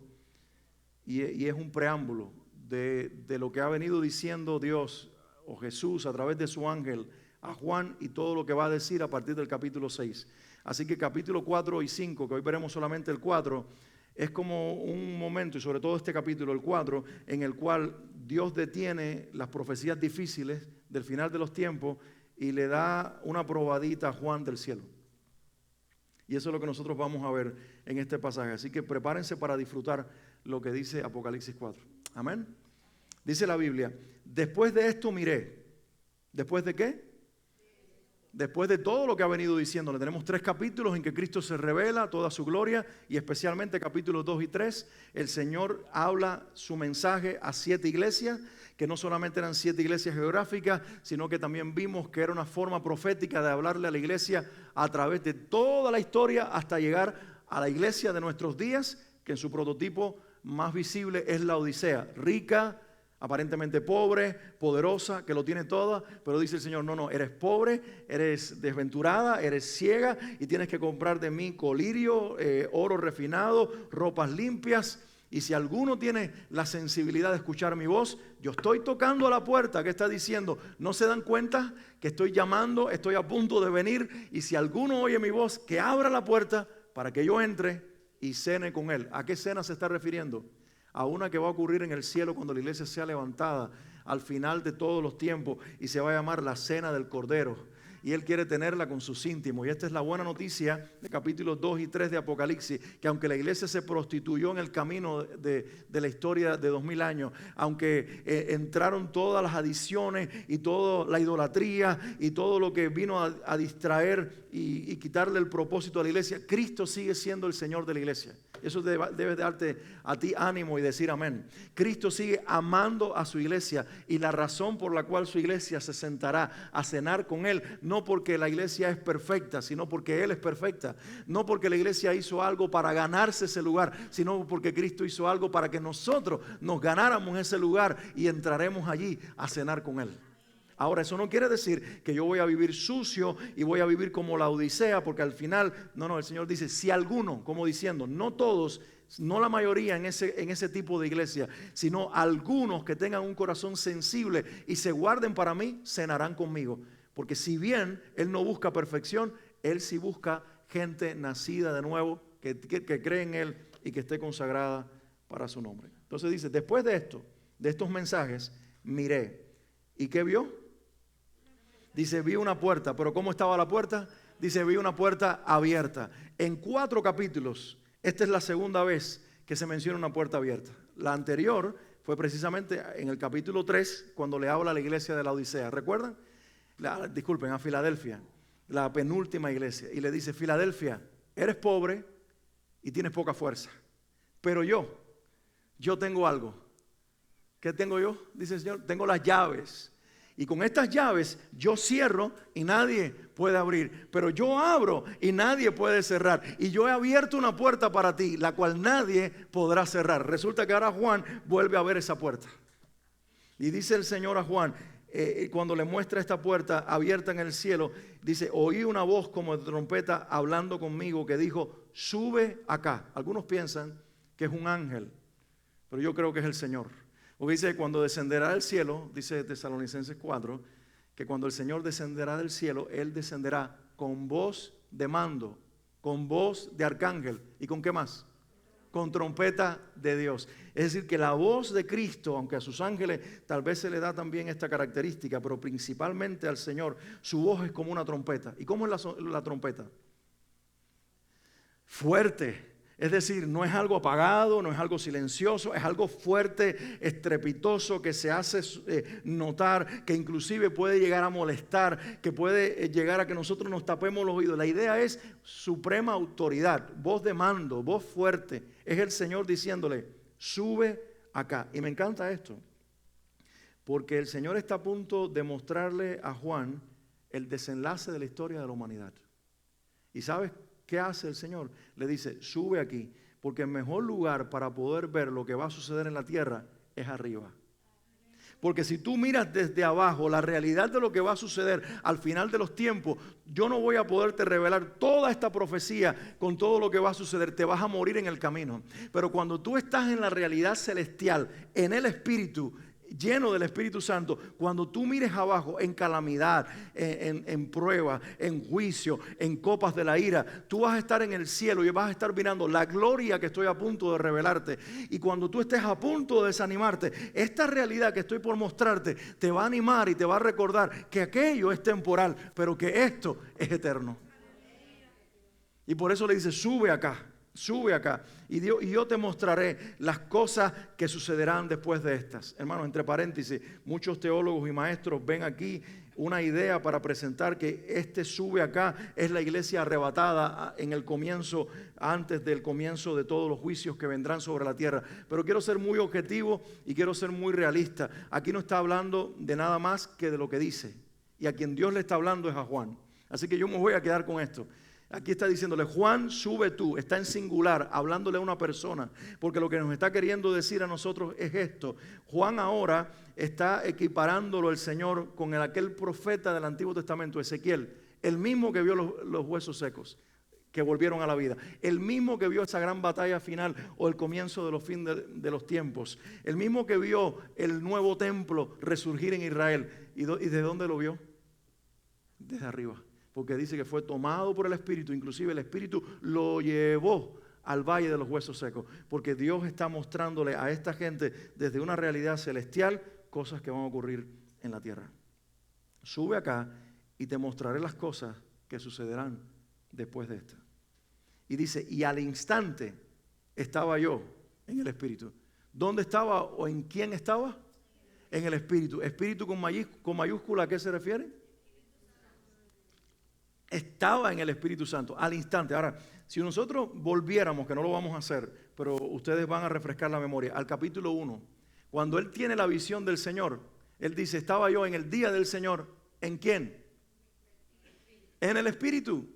y es un preámbulo de lo que ha venido diciendo Dios o Jesús a través de su ángel a Juan y todo lo que va a decir a partir del capítulo 6. Así que capítulo 4 y 5, que hoy veremos solamente el 4, es como un momento, y sobre todo este capítulo, el 4, en el cual Dios detiene las profecías difíciles del final de los tiempos y le da una probadita a Juan del cielo. Y eso es lo que nosotros vamos a ver en este pasaje. Así que prepárense para disfrutar lo que dice Apocalipsis 4. Amén. Dice la Biblia, después de esto miré. ¿Después de qué? Después de todo lo que ha venido diciéndole. Tenemos 3 capítulos en que Cristo se revela toda su gloria, y especialmente capítulos 2 y 3, el Señor habla su mensaje a 7 iglesias, que no solamente eran 7 iglesias geográficas, sino que también vimos que era una forma profética de hablarle a la iglesia a través de toda la historia hasta llegar a la iglesia de nuestros días, que en su prototipo más visible es la Odisea, rica, aparentemente pobre, poderosa, que lo tiene todo, pero dice el Señor, no, eres pobre, eres desventurada, eres ciega y tienes que comprar de mí colirio, oro refinado, ropas limpias. Y si alguno tiene la sensibilidad de escuchar mi voz, yo estoy tocando a la puerta. ¿Qué está diciendo? ¿No se dan cuenta que estoy llamando, estoy a punto de venir? Y si alguno oye mi voz, que abra la puerta para que yo entre y cene con él. ¿A qué cena se está refiriendo? A una que va a ocurrir en el cielo cuando la iglesia sea levantada al final de todos los tiempos, y se va a llamar la cena del Cordero. Y Él quiere tenerla con sus íntimos. Y esta es la buena noticia de capítulos 2 y 3 de Apocalipsis, que aunque la iglesia se prostituyó en el camino de la historia de 2000 años, aunque entraron todas las adiciones y toda la idolatría y todo lo que vino a distraer y quitarle el propósito a la iglesia, Cristo sigue siendo el Señor de la iglesia. Eso debe darte a ti ánimo y decir amén. Cristo sigue amando a su iglesia, y la razón por la cual su iglesia se sentará a cenar con Él, no porque la iglesia es perfecta, sino porque Él es perfecta. No porque la iglesia hizo algo para ganarse ese lugar, sino porque Cristo hizo algo para que nosotros nos ganáramos ese lugar y entraremos allí a cenar con Él. Ahora, eso no quiere decir que yo voy a vivir sucio y voy a vivir como la Odisea, porque al final, no, el Señor dice, si alguno, como diciendo, no todos, no la mayoría en ese tipo de iglesia, sino algunos que tengan un corazón sensible y se guarden para mí, cenarán conmigo. Porque si bien Él no busca perfección, Él sí busca gente nacida de nuevo, que cree en Él y que esté consagrada para su nombre. Entonces dice, después de esto, de estos mensajes, miré. ¿Y qué vio? Dice, vi una puerta. ¿Pero cómo estaba la puerta? Dice, vi una puerta abierta. En 4 capítulos, esta es la segunda vez que se menciona una puerta abierta. La anterior fue precisamente en el capítulo 3, cuando le habla a la iglesia de la Odisea. ¿Recuerdan? Disculpen, a Filadelfia, la penúltima iglesia. Y le dice, Filadelfia, eres pobre y tienes poca fuerza. Pero yo tengo algo. ¿Qué tengo yo? Dice el Señor, tengo las llaves. Y con estas llaves yo cierro y nadie puede abrir. Pero yo abro y nadie puede cerrar. Y yo he abierto una puerta para ti, la cual nadie podrá cerrar. Resulta que ahora Juan vuelve a ver esa puerta. Y dice el Señor a Juan, cuando le muestra esta puerta abierta en el cielo, dice, oí una voz como de trompeta hablando conmigo que dijo, sube acá. Algunos piensan que es un ángel, pero yo creo que es el Señor. Porque dice, cuando descenderá del cielo, dice Tesalonicenses 4, que cuando el Señor descenderá del cielo, Él descenderá con voz de mando, con voz de arcángel. ¿Y con qué más? Con trompeta de Dios. Es decir, que la voz de Cristo, aunque a sus ángeles tal vez se le da también esta característica, pero principalmente al Señor, su voz es como una trompeta. ¿Y cómo es la trompeta? Fuerte. Es decir, no es algo apagado, no es algo silencioso, es algo fuerte, estrepitoso, que se hace notar, que inclusive puede llegar a molestar, que puede llegar a que nosotros nos tapemos los oídos. La idea es suprema autoridad, voz de mando, voz fuerte. Es el Señor diciéndole, sube acá. Y me encanta esto, porque el Señor está a punto de mostrarle a Juan el desenlace de la historia de la humanidad. ¿Y sabes qué hace el Señor? Le dice, sube aquí, porque el mejor lugar para poder ver lo que va a suceder en la tierra es arriba. Porque si tú miras desde abajo la realidad de lo que va a suceder al final de los tiempos, yo no voy a poderte revelar toda esta profecía con todo lo que va a suceder. Te vas a morir en el camino. Pero cuando tú estás en la realidad celestial, en el Espíritu, lleno del Espíritu Santo, cuando tú mires abajo en calamidad, en prueba, en juicio, en copas de la ira, tú vas a estar en el cielo y vas a estar mirando la gloria que estoy a punto de revelarte. Y cuando tú estés a punto de desanimarte, esta realidad que estoy por mostrarte te va a animar y te va a recordar que aquello es temporal, pero que esto es eterno. Y por eso le dice, sube acá. Sube acá y yo te mostraré las cosas que sucederán después de estas. Hermanos, entre paréntesis, muchos teólogos y maestros ven aquí una idea para presentar que este sube acá es la iglesia arrebatada en el comienzo, antes del comienzo de todos los juicios que vendrán sobre la tierra. Pero quiero ser muy objetivo y quiero ser muy realista. Aquí no está hablando de nada más que de lo que dice. Y a quien Dios le está hablando es a Juan. Así que yo me voy a quedar con esto. Aquí está diciéndole, Juan, sube tú, está en singular, hablándole a una persona, porque lo que nos está queriendo decir a nosotros es esto. Juan ahora está equiparándolo el Señor con aquel profeta del Antiguo Testamento, Ezequiel, el mismo que vio los huesos secos, que volvieron a la vida, el mismo que vio esa gran batalla final o el comienzo de los fines de los tiempos, el mismo que vio el nuevo templo resurgir en Israel. ¿Y de dónde lo vio? Desde arriba. Porque dice que fue tomado por el Espíritu, inclusive el Espíritu lo llevó al valle de los huesos secos. Porque Dios está mostrándole a esta gente desde una realidad celestial cosas que van a ocurrir en la tierra. Sube acá y te mostraré las cosas que sucederán después de esta. Y dice, y al instante estaba yo en el Espíritu. ¿Dónde estaba o en quién estaba? En el Espíritu. Espíritu con mayúscula, ¿a qué se refiere? Estaba en el Espíritu Santo al instante. Ahora, si nosotros volviéramos, que no lo vamos a hacer, pero ustedes van a refrescar la memoria, al capítulo 1, cuando él tiene la visión del Señor, él dice, estaba yo en el día del Señor. ¿En quién? En el Espíritu.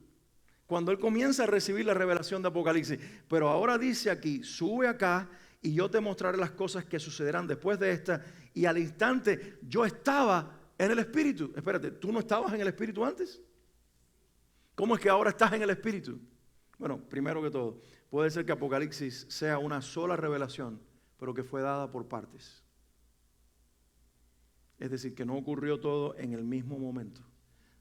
Cuando él comienza a recibir la revelación de Apocalipsis. Pero ahora dice aquí, sube acá y yo te mostraré las cosas que sucederán después de esta. Y al instante yo estaba en el Espíritu. Espérate, ¿tú no estabas en el Espíritu antes? ¿Cómo es que ahora estás en el Espíritu? Bueno, primero que todo, puede ser que Apocalipsis sea una sola revelación, pero que fue dada por partes. Es decir, que no ocurrió todo en el mismo momento,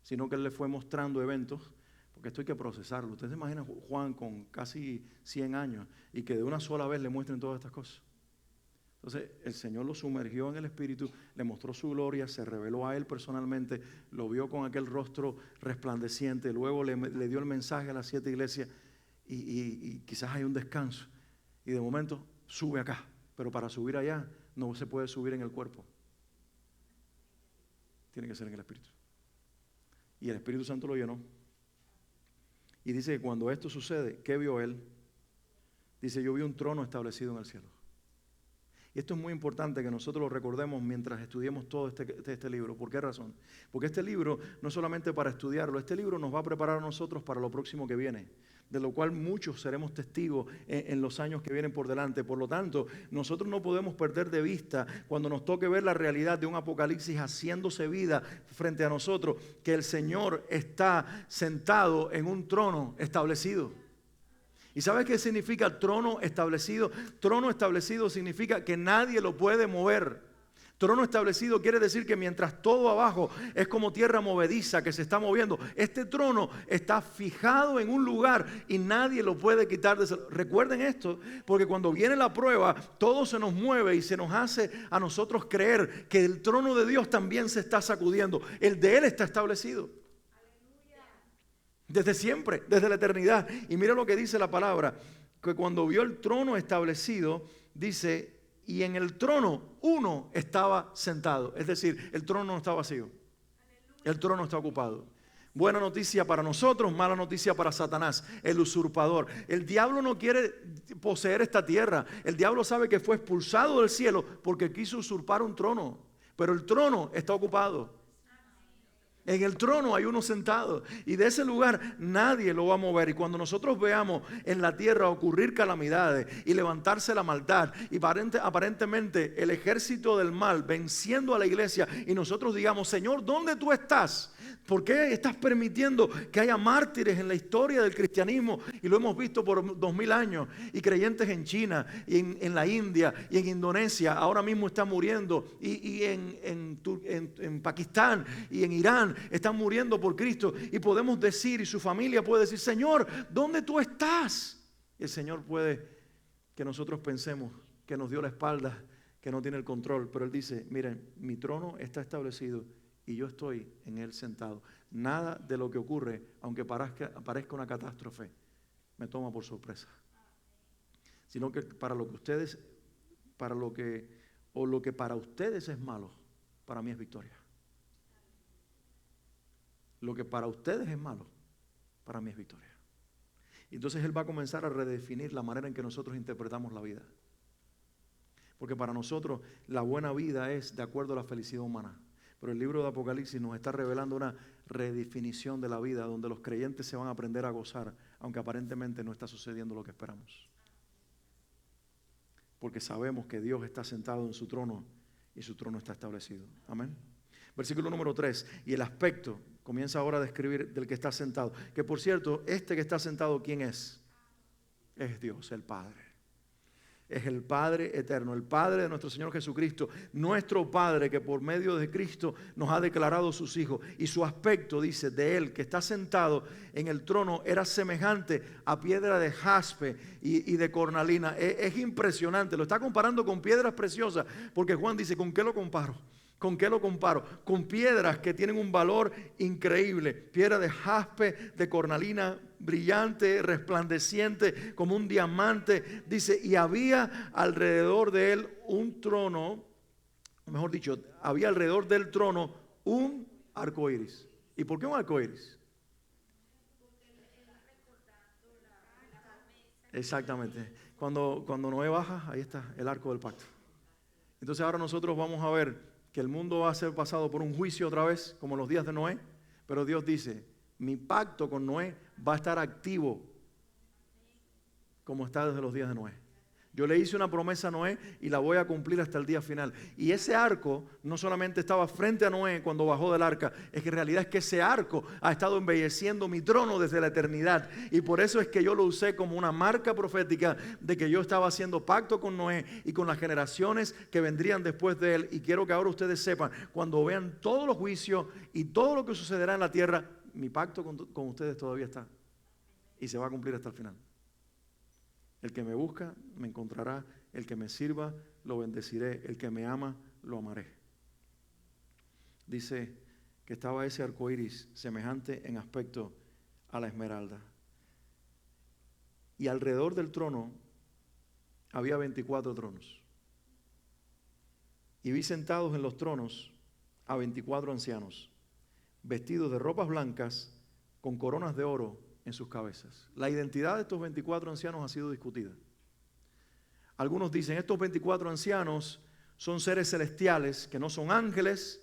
sino que él le fue mostrando eventos, porque esto hay que procesarlo. Ustedes se imaginan Juan con casi 100 años y que de una sola vez le muestren todas estas cosas. Entonces el Señor lo sumergió en el Espíritu, le mostró su gloria, se reveló a él personalmente, lo vio con aquel rostro resplandeciente, luego le dio el mensaje a las 7 iglesias y quizás hay un descanso. Y de momento sube acá, pero para subir allá no se puede subir en el cuerpo. Tiene que ser en el Espíritu. Y el Espíritu Santo lo llenó. Y dice que cuando esto sucede, ¿qué vio él? Dice, yo vi un trono establecido en el cielo. Y esto es muy importante que nosotros lo recordemos mientras estudiemos todo este libro. ¿Por qué razón? Porque este libro no es solamente para estudiarlo, este libro nos va a preparar a nosotros para lo próximo que viene, de lo cual muchos seremos testigos en los años que vienen por delante. Por lo tanto, nosotros no podemos perder de vista cuando nos toque ver la realidad de un Apocalipsis haciéndose vida frente a nosotros, que el Señor está sentado en un trono establecido. ¿Y sabes qué significa trono establecido? Trono establecido significa que nadie lo puede mover. Trono establecido quiere decir que mientras todo abajo es como tierra movediza que se está moviendo, este trono está fijado en un lugar y nadie lo puede quitar. Recuerden esto, porque cuando viene la prueba, todo se nos mueve y se nos hace a nosotros creer que el trono de Dios también se está sacudiendo. El de Él está establecido. Desde siempre, desde la eternidad. Y mira lo que dice la palabra, que cuando vio el trono establecido, dice, y en el trono uno estaba sentado. Es decir, el trono no está vacío. El trono está ocupado. Buena noticia para nosotros, mala noticia para Satanás, el usurpador. El diablo no quiere poseer esta tierra. El diablo sabe que fue expulsado del cielo porque quiso usurpar un trono. Pero el trono está ocupado. En el trono hay uno sentado y de ese lugar nadie lo va a mover. Y cuando nosotros veamos en la tierra ocurrir calamidades y levantarse la maldad y aparentemente el ejército del mal venciendo a la iglesia y nosotros digamos, Señor, ¿dónde tú estás? ¿Por qué estás permitiendo que haya mártires en la historia del cristianismo? Y lo hemos visto por 2000 años. Y creyentes en China, y en la India, y en Indonesia, ahora mismo están muriendo. Y en Pakistán, y en Irán, están muriendo por Cristo. Y podemos decir, y su familia puede decir, Señor, ¿dónde tú estás? Y el Señor puede que nosotros pensemos que nos dio la espalda, que no tiene el control. Pero Él dice, miren, mi trono está establecido y yo estoy en Él sentado. Nada de lo que ocurre, aunque parezca una catástrofe, me toma por sorpresa. Sino que lo que para ustedes es malo, para mí es victoria. Lo que para ustedes es malo, para mí es victoria. Y entonces Él va a comenzar a redefinir la manera en que nosotros interpretamos la vida. Porque para nosotros la buena vida es de acuerdo a la felicidad humana. Pero el libro de Apocalipsis nos está revelando una redefinición de la vida donde los creyentes se van a aprender a gozar, aunque aparentemente no está sucediendo lo que esperamos. Porque sabemos que Dios está sentado en su trono y su trono está establecido. Amén. Versículo número 3. Y el aspecto comienza ahora a describir del que está sentado. Que por cierto, este que está sentado, ¿quién es? Es Dios, el Padre. Es el Padre eterno, el Padre de nuestro Señor Jesucristo, nuestro Padre que por medio de Cristo nos ha declarado sus hijos. Y su aspecto, dice, de Él que está sentado en el trono era semejante a piedra de jaspe y de cornalina. Es impresionante, lo está comparando con piedras preciosas, porque Juan dice, ¿con qué lo comparo? ¿Con qué lo comparo? Con piedras que tienen un valor increíble. Piedra de jaspe, de cornalina, brillante, resplandeciente, como un diamante. Dice, y había alrededor de él un trono, mejor dicho, había alrededor del trono un arco iris. ¿Y por qué un arco iris? Exactamente. Cuando Noé baja, ahí está el arco del pacto. Entonces ahora nosotros vamos a ver que el mundo va a ser pasado por un juicio otra vez, como los días de Noé, pero Dios dice, mi pacto con Noé va a estar activo, como está desde los días de Noé. Yo le hice una promesa a Noé y la voy a cumplir hasta el día final. Y ese arco no solamente estaba frente a Noé cuando bajó del arca, es que en realidad es que ese arco ha estado embelleciendo mi trono desde la eternidad. Y por eso es que yo lo usé como una marca profética de que yo estaba haciendo pacto con Noé y con las generaciones que vendrían después de él. Y quiero que ahora ustedes sepan, cuando vean todos los juicios y todo lo que sucederá en la tierra, mi pacto con ustedes todavía está. Y se va a cumplir hasta el final. El que me busca, me encontrará. El que me sirva, lo bendeciré. El que me ama, lo amaré. Dice que estaba ese arco iris semejante en aspecto a la esmeralda. Y alrededor del trono había 24 tronos. Y vi sentados en los tronos a 24 ancianos, vestidos de ropas blancas, con coronas de oro en sus cabezas. La identidad de estos 24 ancianos ha sido discutida. Algunos dicen, estos 24 ancianos son seres celestiales, que no son ángeles,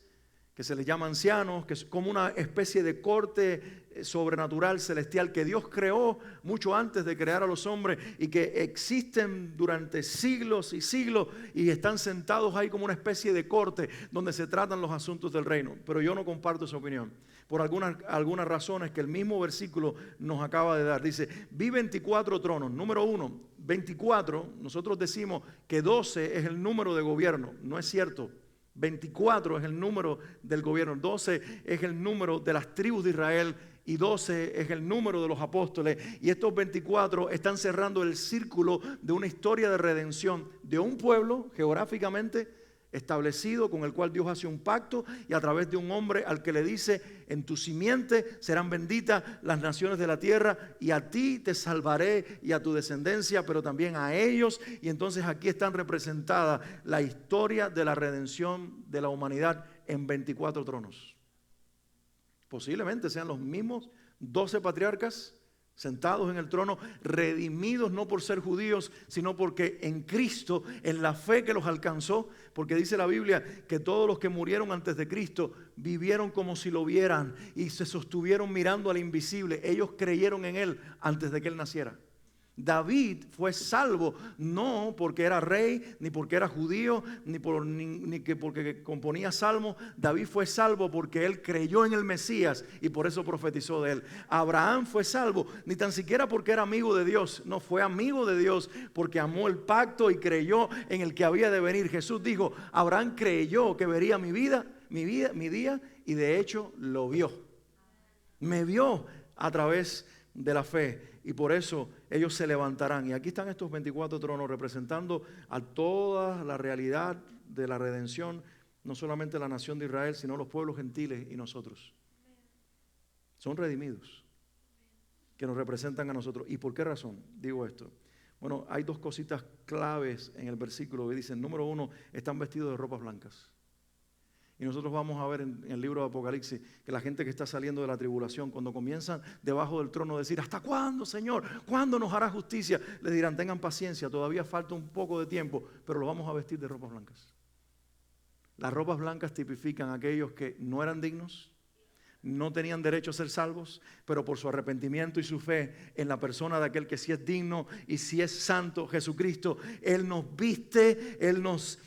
que se les llama ancianos, que es como una especie de corte sobrenatural, celestial, que Dios creó mucho antes de crear a los hombres y que existen durante siglos y siglos y están sentados ahí como una especie de corte donde se tratan los asuntos del reino. Pero yo no comparto esa opinión, por algunas razones que el mismo versículo nos acaba de dar. Dice, vi 24 tronos. Número 1, 24, nosotros decimos que 12 es el número de gobierno. No es cierto. 24 es el número del gobierno, 12 es el número de las tribus de Israel y 12 es el número de los apóstoles. Y estos 24 están cerrando el círculo de una historia de redención de un pueblo geográficamente establecido con el cual Dios hace un pacto y a través de un hombre al que le dice, en tu simiente serán benditas las naciones de la tierra y a ti te salvaré y a tu descendencia, pero también a ellos. Y entonces aquí están representadas la historia de la redención de la humanidad en 24 tronos. Posiblemente sean los mismos 12 patriarcas sentados en el trono, redimidos no por ser judíos, sino porque en Cristo, en la fe que los alcanzó, porque dice la Biblia que todos los que murieron antes de Cristo vivieron como si lo vieran y se sostuvieron mirando al invisible. Ellos creyeron en Él antes de que Él naciera. David fue salvo no porque era rey, ni porque era judío, ni porque componía salmos. David fue salvo porque él creyó en el Mesías y por eso profetizó de él. Abraham fue salvo ni tan siquiera porque era amigo de Dios, no, fue amigo de Dios porque amó el pacto y creyó en el que había de venir. Jesús dijo, Abraham creyó que vería mi día, y de hecho lo vio. Me vio a través de la fe. Y por eso ellos se levantarán. Y aquí están estos 24 tronos representando a toda la realidad de la redención, no solamente la nación de Israel, sino los pueblos gentiles y nosotros. Son redimidos, que nos representan a nosotros. ¿Y por qué razón digo esto? Bueno, hay dos cositas claves en el versículo que dicen, número 1, están vestidos de ropas blancas. Y nosotros vamos a ver en el libro de Apocalipsis que la gente que está saliendo de la tribulación, cuando comienzan debajo del trono a decir, ¿hasta cuándo, Señor? ¿Cuándo nos hará justicia? Les dirán, tengan paciencia, todavía falta un poco de tiempo, pero los vamos a vestir de ropas blancas. Las ropas blancas tipifican a aquellos que no eran dignos, no tenían derecho a ser salvos, pero por su arrepentimiento y su fe en la persona de aquel que sí es digno y sí es santo, Jesucristo, Él nos viste, Él nos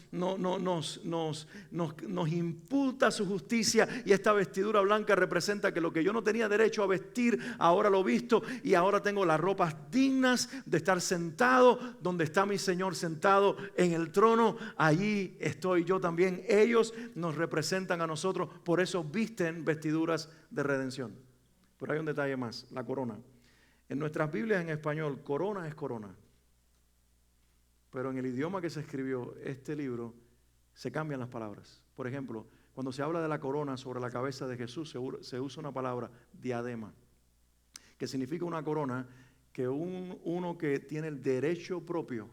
imputa su justicia, y esta vestidura blanca representa que lo que yo no tenía derecho a vestir, ahora lo visto, y ahora tengo las ropas dignas de estar sentado donde está mi Señor sentado en el trono. Allí estoy yo también. Ellos nos representan a nosotros, por eso visten vestiduras de redención. Pero hay un detalle más, la corona. En nuestras Biblias en español, corona es corona. Pero en el idioma que se escribió este libro, se cambian las palabras. Por ejemplo, cuando se habla de la corona sobre la cabeza de Jesús, se usa una palabra, diadema, que significa una corona que uno que tiene el derecho propio,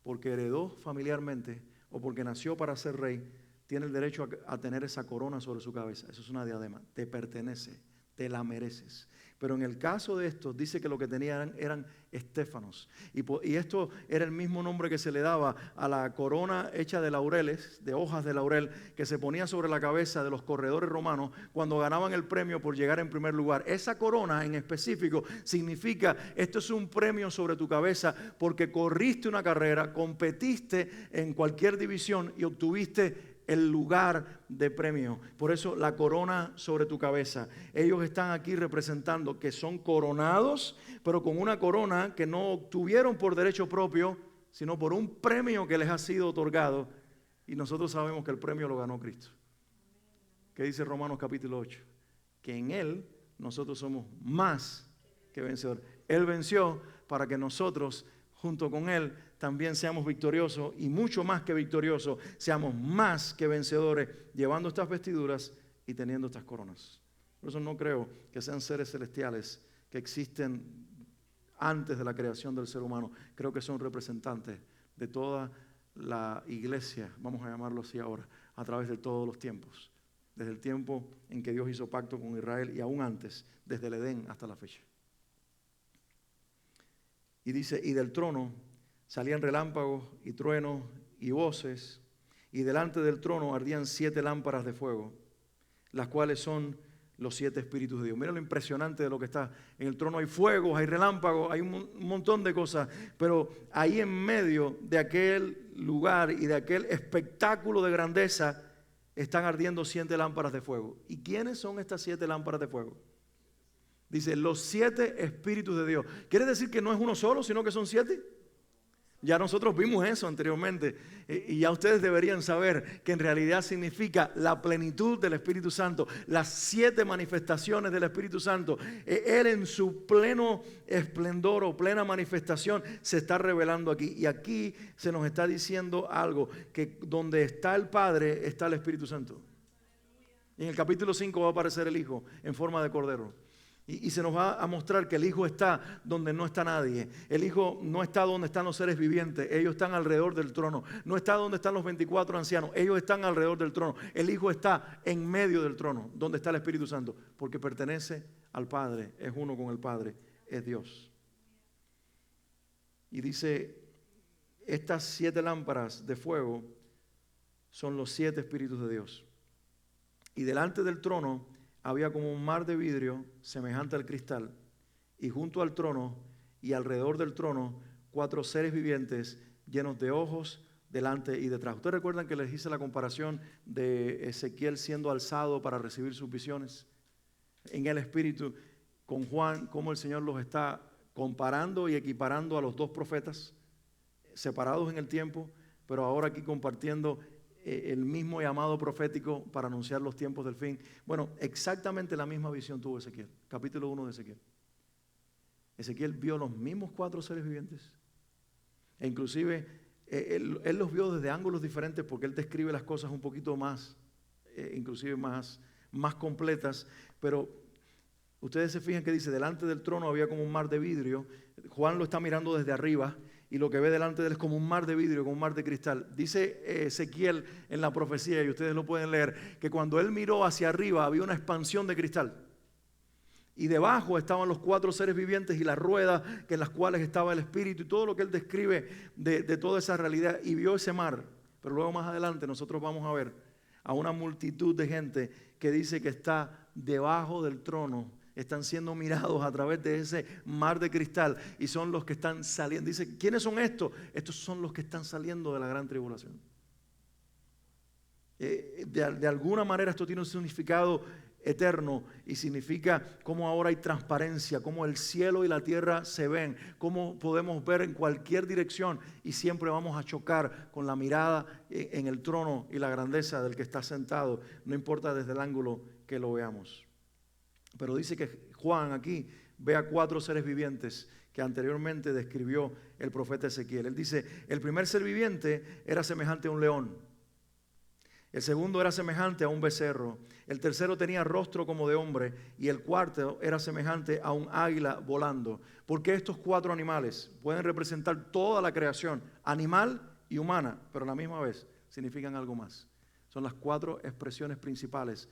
porque heredó familiarmente o porque nació para ser rey, tiene el derecho a tener esa corona sobre su cabeza. Eso es una diadema, te pertenece, te la mereces. Pero en el caso de estos, dice que lo que tenían eran estéfanos. Y esto era el mismo nombre que se le daba a la corona hecha de laureles, de hojas de laurel, que se ponía sobre la cabeza de los corredores romanos cuando ganaban el premio por llegar en primer lugar. Esa corona en específico significa, esto es un premio sobre tu cabeza porque corriste una carrera, competiste en cualquier división y obtuviste el lugar de premio. Por eso la corona sobre tu cabeza. Ellos están aquí representando que son coronados, pero con una corona que no obtuvieron por derecho propio, sino por un premio que les ha sido otorgado. Y nosotros sabemos que el premio lo ganó Cristo. ¿Qué dice Romanos capítulo 8? Que en Él nosotros somos más que vencedores. Él venció para que nosotros, junto con Él, también seamos victoriosos, y mucho más que victoriosos, seamos más que vencedores, llevando estas vestiduras y teniendo estas coronas. Por eso no creo que sean seres celestiales que existen antes de la creación del ser humano. Creo que son representantes de toda la iglesia, vamos a llamarlo así ahora, a través de todos los tiempos. Desde el tiempo en que Dios hizo pacto con Israel y aún antes, desde el Edén hasta la fecha. Y dice, y del trono salían relámpagos y truenos y voces, y delante del trono ardían 7 lámparas de fuego, las cuales son los 7 espíritus de Dios. Mira lo impresionante de lo que está en el trono. Hay fuegos, hay relámpagos, hay un montón de cosas, pero ahí en medio de aquel lugar y de aquel espectáculo de grandeza están ardiendo 7 lámparas de fuego. ¿Y quiénes son estas 7 lámparas de fuego? Dice, los 7 espíritus de Dios. ¿Quiere decir que no es uno solo, sino que son 7? Ya nosotros vimos eso anteriormente, y ya ustedes deberían saber que en realidad significa la plenitud del Espíritu Santo, las 7 manifestaciones del Espíritu Santo. Él en su pleno esplendor o plena manifestación se está revelando aquí, y aquí se nos está diciendo algo, que donde está el Padre está el Espíritu Santo. Y en el capítulo 5 va a aparecer el Hijo en forma de cordero. Y se nos va a mostrar que el Hijo está donde no está nadie. El Hijo no está donde están los seres vivientes. Ellos están alrededor del trono. No está donde están los 24 ancianos. Ellos están alrededor del trono. El Hijo está en medio del trono, donde está el Espíritu Santo, porque pertenece al Padre, es uno con el Padre es Dios. Y dice, estas 7 lámparas de fuego son los 7 espíritus de Dios. Y delante del trono había como un mar de vidrio semejante al cristal, y junto al trono y alrededor del trono 4 seres vivientes llenos de ojos delante y detrás. ¿Ustedes recuerdan que les hice la comparación de Ezequiel siendo alzado para recibir sus visiones? En el espíritu, con Juan, cómo el Señor los está comparando y equiparando a los 2 profetas, separados en el tiempo, pero ahora aquí compartiendo el mismo llamado profético para anunciar los tiempos del fin. Bueno, exactamente la misma visión tuvo Ezequiel, capítulo 1 de Ezequiel. Ezequiel vio los mismos 4 seres vivientes. E inclusive él los vio desde ángulos diferentes porque él describe las cosas un poquito más, inclusive más completas. Pero ustedes se fijan que dice, delante del trono había como un mar de vidrio. Juan lo está mirando desde arriba y lo que ve delante de él es como un mar de vidrio, como un mar de cristal. Dice Ezequiel en la profecía, y ustedes lo pueden leer, que cuando él miró hacia arriba había una expansión de cristal. Y debajo estaban los 4 seres vivientes y las ruedas en las cuales estaba el espíritu y todo lo que él describe de toda esa realidad. Y vio ese mar. Pero luego más adelante nosotros vamos a ver a una multitud de gente que dice que está debajo del trono. Están siendo mirados a través de ese mar de cristal y son los que están saliendo. Dice, ¿quiénes son estos? Estos son los que están saliendo de la gran tribulación. De alguna manera esto tiene un significado eterno y significa cómo ahora hay transparencia, cómo el cielo y la tierra se ven, cómo podemos ver en cualquier dirección y siempre vamos a chocar con la mirada en el trono y la grandeza del que está sentado, no importa desde el ángulo que lo veamos. Pero dice que Juan aquí ve a 4 seres vivientes que anteriormente describió el profeta Ezequiel. Él dice, el primer ser viviente era semejante a un león. El segundo era semejante a un becerro. El tercero tenía rostro como de hombre. Y el cuarto era semejante a un águila volando. Porque estos 4 animales pueden representar toda la creación, animal y humana, pero a la misma vez significan algo más. Son las 4 expresiones principales,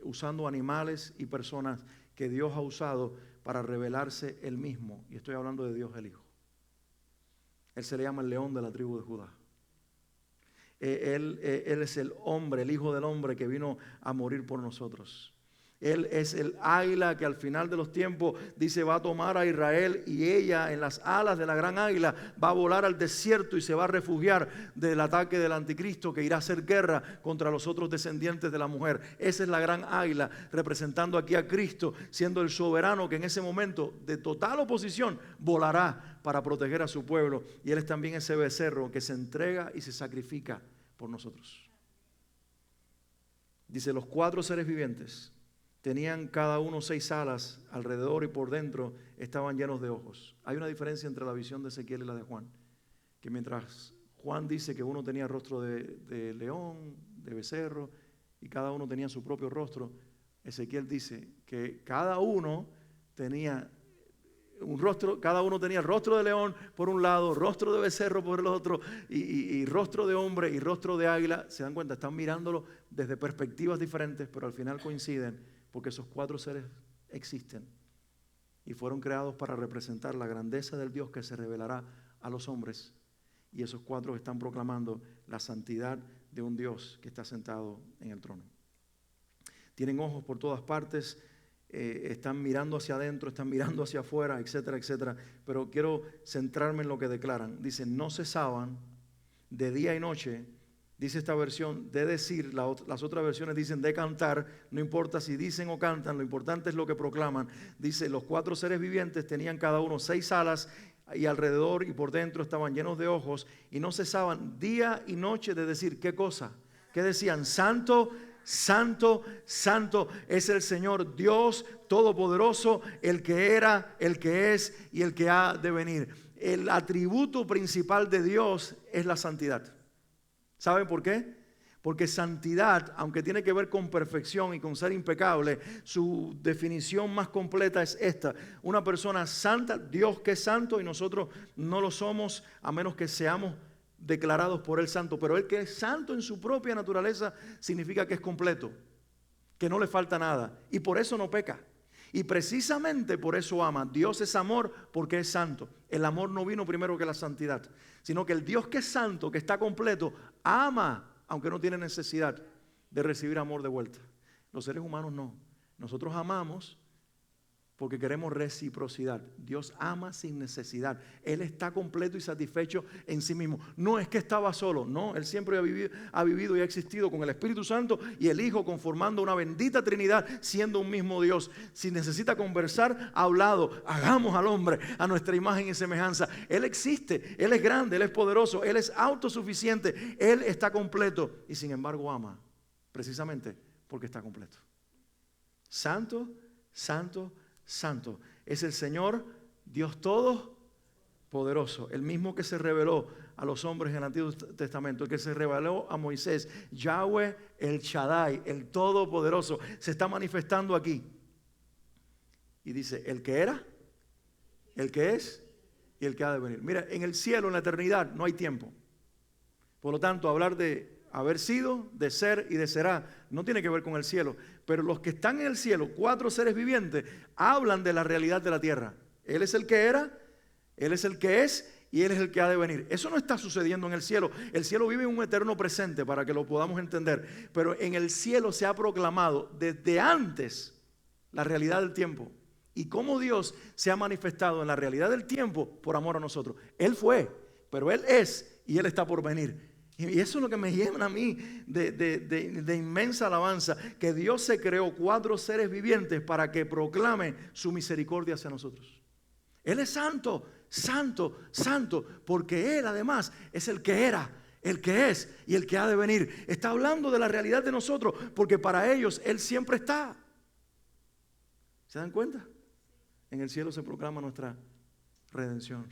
usando animales y personas que Dios ha usado para revelarse Él mismo. Y estoy hablando de Dios el Hijo. Él se le llama el león de la tribu de Judá. Él es el hombre, el Hijo del hombre que vino a morir por nosotros. Él es el águila que al final de los tiempos dice va a tomar a Israel y ella en las alas de la gran águila va a volar al desierto y se va a refugiar del ataque del anticristo que irá a hacer guerra contra los otros descendientes de la mujer. Esa es la gran águila representando aquí a Cristo, siendo el soberano que en ese momento de total oposición volará para proteger a su pueblo. Y Él es también ese becerro que se entrega y se sacrifica por nosotros. Dice, los 4 seres vivientes tenían cada uno 6 alas alrededor y por dentro estaban llenos de ojos. Hay una diferencia entre la visión de Ezequiel y la de Juan. Que mientras Juan dice que uno tenía rostro de león, de becerro, y cada uno tenía su propio rostro, Ezequiel dice que cada uno tenía un rostro, cada uno tenía rostro de león por un lado, rostro de becerro por el otro, y rostro de hombre y rostro de águila. Se dan cuenta, están mirándolo desde perspectivas diferentes, pero al final coinciden. Porque esos 4 seres existen y fueron creados para representar la grandeza del Dios que se revelará a los hombres. Y esos 4 están proclamando la santidad de un Dios que está sentado en el trono. Tienen ojos por todas partes, están mirando hacia adentro, están mirando hacia afuera, etcétera, etcétera. Pero quiero centrarme en lo que declaran. Dicen, no cesaban de día y noche. Dice esta versión de decir, las otras versiones dicen de cantar, no importa si dicen o cantan, lo importante es lo que proclaman. Dice, los 4 seres vivientes tenían cada uno 6 alas y alrededor y por dentro estaban llenos de ojos y no cesaban día y noche de decir, ¿qué cosa? ¿Qué decían? Santo, santo, santo es el Señor Dios Todopoderoso, el que era, el que es y el que ha de venir. El atributo principal de Dios es la santidad. ¿Saben por qué? Porque santidad, aunque tiene que ver con perfección y con ser impecable, su definición más completa es esta. Una persona santa, Dios que es santo y nosotros no lo somos a menos que seamos declarados por Él santo. Pero Él que es santo en su propia naturaleza significa que es completo, que no le falta nada y por eso no peca. Y precisamente por eso ama. Dios es amor porque es santo. El amor no vino primero que la santidad, sino que el Dios que es santo, que está completo, ama, aunque no tiene necesidad de recibir amor de vuelta. Los seres humanos no. Nosotros amamos porque queremos reciprocidad. Dios ama sin necesidad. Él está completo y satisfecho en sí mismo. No es que estaba solo, no. Él siempre ha vivido y ha existido con el Espíritu Santo y el Hijo, conformando una bendita Trinidad, siendo un mismo Dios. Si necesita conversar, ha hablado. Hagamos al hombre a nuestra imagen y semejanza. Él existe, Él es grande, Él es poderoso, Él es autosuficiente, Él está completo y sin embargo ama, precisamente porque está completo. Santo, santo, santo. Es el Señor Dios Todopoderoso, el mismo que se reveló a los hombres en el Antiguo Testamento, el que se reveló a Moisés. Yahweh el Shaddai, el Todopoderoso, se está manifestando aquí. Y dice, el que era, el que es y el que ha de venir. Mira, en el cielo, en la eternidad, no hay tiempo. Por lo tanto, hablar de haber sido, de ser y de será, no tiene que ver con el cielo. Pero los que están en el cielo, 4 seres vivientes, hablan de la realidad de la tierra. Él es el que era, Él es el que es y Él es el que ha de venir. Eso no está sucediendo en el cielo. El cielo vive en un eterno presente para que lo podamos entender. Pero en el cielo se ha proclamado desde antes la realidad del tiempo. Y cómo Dios se ha manifestado en la realidad del tiempo por amor a nosotros. Él fue, pero Él es y Él está por venir. Y eso es lo que me llena a mí de inmensa alabanza, que Dios se creó 4 seres vivientes para que proclamen su misericordia hacia nosotros. Él es santo, santo, santo, porque Él además es el que era, el que es y el que ha de venir. Está hablando de la realidad de nosotros, porque para ellos Él siempre está. ¿Se dan cuenta? En el cielo se proclama nuestra redención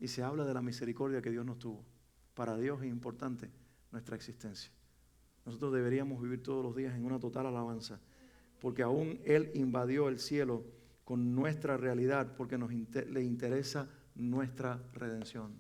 y se habla de la misericordia que Dios nos tuvo. Para Dios es importante nuestra existencia. Nosotros deberíamos vivir todos los días en una total alabanza, porque aún Él invadió el cielo con nuestra realidad, porque le interesa nuestra redención.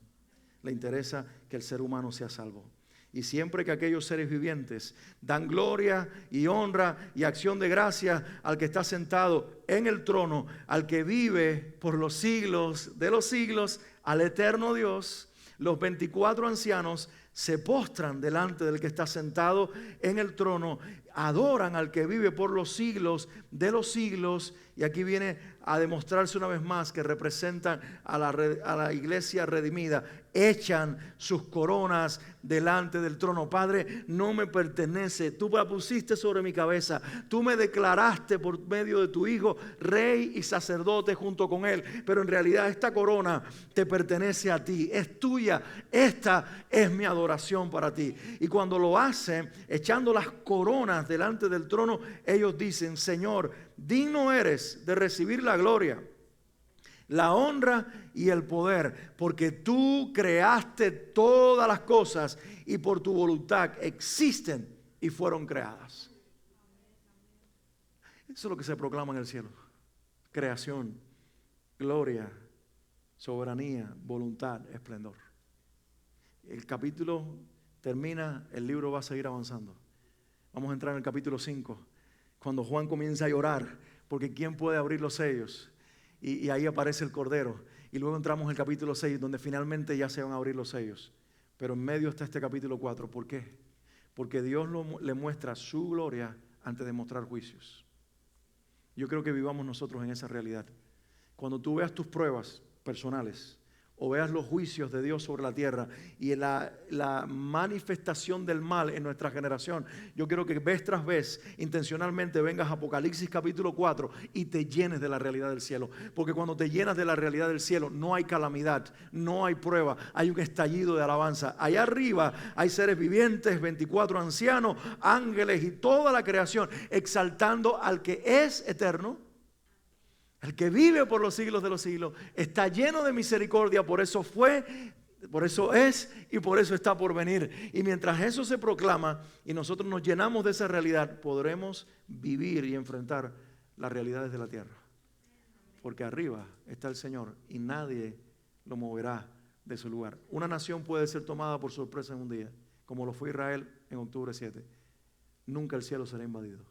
Le interesa que el ser humano sea salvo. Y siempre que aquellos seres vivientes dan gloria y honra y acción de gracias al que está sentado en el trono, al que vive por los siglos de los siglos, al eterno Dios, los 24 ancianos se postran delante del que está sentado en el trono, adoran al que vive por los siglos de los siglos. Y aquí viene a demostrarse una vez más que representan a la iglesia redimida. Echan sus coronas delante del trono. Padre, no me pertenece. Tú la pusiste sobre mi cabeza. Tú me declaraste por medio de tu Hijo rey y sacerdote junto con Él. Pero en realidad esta corona te pertenece a ti. Es tuya. Esta es mi adoración para ti. Y cuando lo hacen, echando las coronas delante del trono, ellos dicen, Señor, digno eres de recibir la gloria, la honra y el poder, porque tú creaste todas las cosas y por tu voluntad existen y fueron creadas. Eso es lo que se proclama en el cielo. Creación, gloria, soberanía, voluntad, esplendor. El capítulo termina, el libro va a seguir avanzando. Vamos a entrar en el capítulo 5, cuando Juan comienza a llorar, porque ¿quién puede abrir los sellos? Y ahí aparece el Cordero. Y luego entramos en el capítulo 6, donde finalmente ya se van a abrir los sellos. Pero en medio está este capítulo 4. ¿Por qué? Porque Dios le muestra su gloria antes de mostrar juicios. Yo creo que vivamos nosotros en esa realidad. Cuando tú veas tus pruebas personales, o veas los juicios de Dios sobre la tierra y la manifestación del mal en nuestra generación, yo quiero que vez tras vez intencionalmente vengas a Apocalipsis capítulo 4 y te llenes de la realidad del cielo, porque cuando te llenas de la realidad del cielo no hay calamidad, no hay prueba, hay un estallido de alabanza. Allá arriba hay seres vivientes, 24 ancianos, ángeles y toda la creación exaltando al que es eterno, el que vive por los siglos de los siglos, está lleno de misericordia, por eso fue, por eso es y por eso está por venir. Y mientras eso se proclama y nosotros nos llenamos de esa realidad, podremos vivir y enfrentar las realidades de la tierra. Porque arriba está el Señor y nadie lo moverá de su lugar. Una nación puede ser tomada por sorpresa en un día, como lo fue Israel en octubre 7. Nunca el cielo será invadido.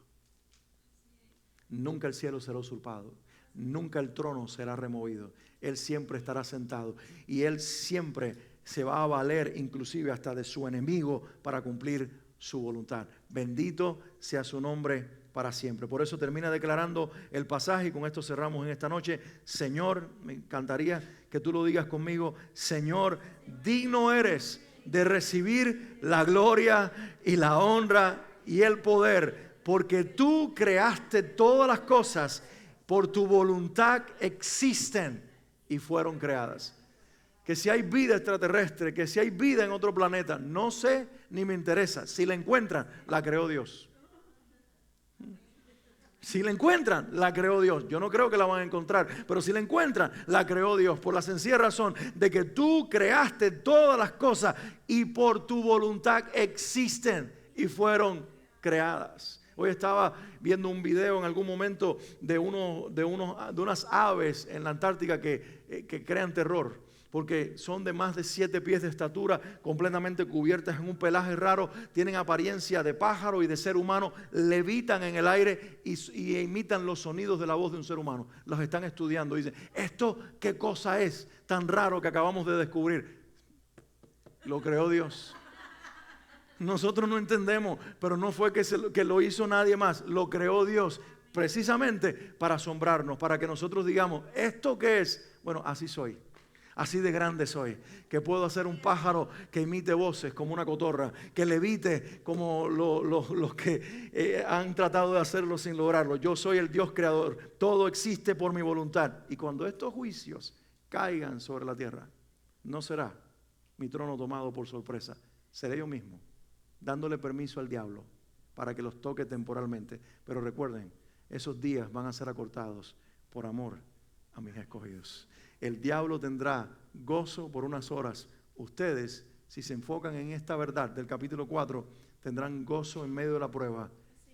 Nunca el cielo será usurpado. nunca el trono será removido. Él siempre estará sentado y Él siempre se va a valer inclusive hasta de su enemigo para cumplir su voluntad. Bendito sea su nombre para siempre. Por eso termina declarando el pasaje y con esto cerramos en esta noche. Señor, me encantaría que tú lo digas conmigo. Señor, digno eres de recibir la gloria y la honra y el poder, porque tú creaste todas las cosas, por tu voluntad existen y fueron creadas. Que si hay vida extraterrestre, que si hay vida en otro planeta, no sé ni me interesa. Si la encuentran, la creó Dios. Si la encuentran, la creó Dios. Yo no creo que la van a encontrar, pero si la encuentran, la creó Dios. Por la sencilla razón de que tú creaste todas las cosas y por tu voluntad existen y fueron creadas. Hoy estaba viendo un video en algún momento de unas aves en la Antártica que crean terror, porque son de más de 7 pies de estatura, completamente cubiertas en un pelaje raro, tienen apariencia de pájaro y de ser humano, levitan en el aire y imitan los sonidos de la voz de un ser humano. Los están estudiando y dicen, ¿esto qué cosa es tan raro que acabamos de descubrir? Lo creó Dios. Nosotros no entendemos, pero no fue que lo hizo nadie más, lo creó Dios precisamente para asombrarnos, para que nosotros digamos, ¿esto qué es? Bueno, así soy. Así de grande soy, que puedo hacer un pájaro que imite voces como una cotorra, que levite como los que han tratado de hacerlo sin lograrlo. Yo soy el Dios creador, todo existe por mi voluntad. Y cuando estos juicios caigan sobre la tierra, no será mi trono tomado por sorpresa, seré yo mismo, dándole permiso al diablo para que los toque temporalmente. Pero recuerden, esos días van a ser acortados por amor a mis escogidos. El diablo tendrá gozo por unas horas. Ustedes, si se enfocan en esta verdad del capítulo 4, tendrán gozo en medio de la prueba,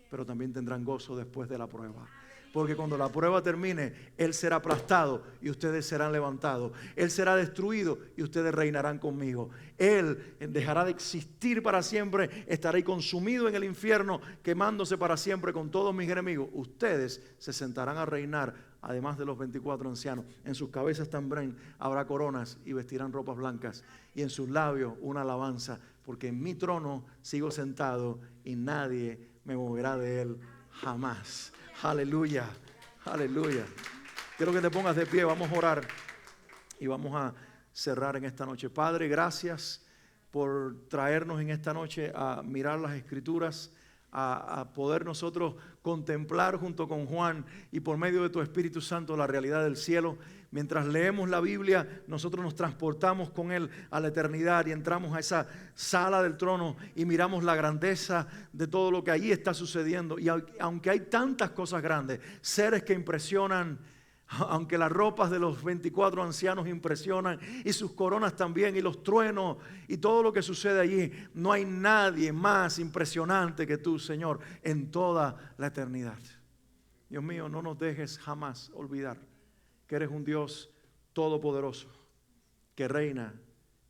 pero también tendrán gozo después de la prueba. Porque cuando la prueba termine, Él será aplastado y ustedes serán levantados. Él será destruido y ustedes reinarán conmigo. Él dejará de existir para siempre, estará consumido en el infierno, quemándose para siempre con todos mis enemigos. Ustedes se sentarán a reinar, además de los 24 ancianos. En sus cabezas también habrá coronas y vestirán ropas blancas. Y en sus labios una alabanza, porque en mi trono sigo sentado y nadie me moverá de él jamás. Aleluya, aleluya. Quiero que te pongas de pie, vamos a orar y vamos a cerrar en esta noche. Padre, gracias por traernos en esta noche a mirar las Escrituras, a poder nosotros contemplar junto con Juan y por medio de tu Espíritu Santo la realidad del cielo. Mientras leemos la Biblia, nosotros nos transportamos con Él a la eternidad y entramos a esa sala del trono y miramos la grandeza de todo lo que allí está sucediendo. Y aunque hay tantas cosas grandes, seres que impresionan, aunque las ropas de los 24 ancianos impresionan y sus coronas también y los truenos y todo lo que sucede allí, no hay nadie más impresionante que tú, Señor, en toda la eternidad. Dios mío, no nos dejes jamás olvidar que eres un Dios todopoderoso, que reina,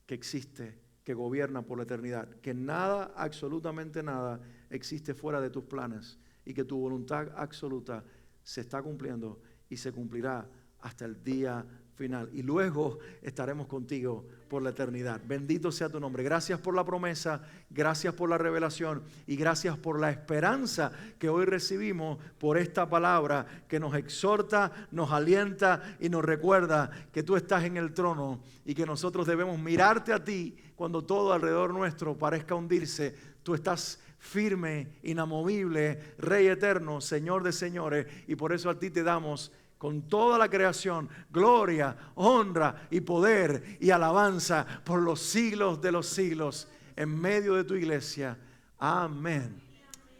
que existe, que gobierna por la eternidad, que nada, absolutamente nada, existe fuera de tus planes y que tu voluntad absoluta se está cumpliendo y se cumplirá hasta el día final. Y luego estaremos contigo por la eternidad. Bendito sea tu nombre. Gracias por la promesa, gracias por la revelación y gracias por la esperanza que hoy recibimos por esta palabra que nos exhorta, nos alienta y nos recuerda que tú estás en el trono y que nosotros debemos mirarte a ti cuando todo alrededor nuestro parezca hundirse. Tú estás firme, inamovible, Rey eterno, Señor de señores, y por eso a ti te damos con toda la creación gloria, honra y poder y alabanza por los siglos de los siglos en medio de tu iglesia. Amén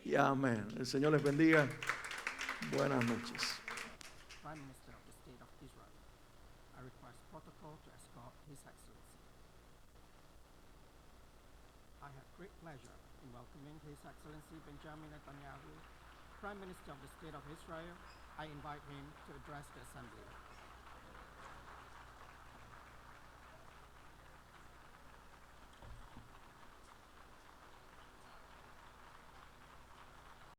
y amén. El Señor les bendiga. Buenas noches. Prime Minister of the State of Israel. I request protocol to escort His Excellency. I have great pleasure in welcoming His Excellency Benjamin Netanyahu, Prime Minister of the State of Israel. I invite him to address the Assembly.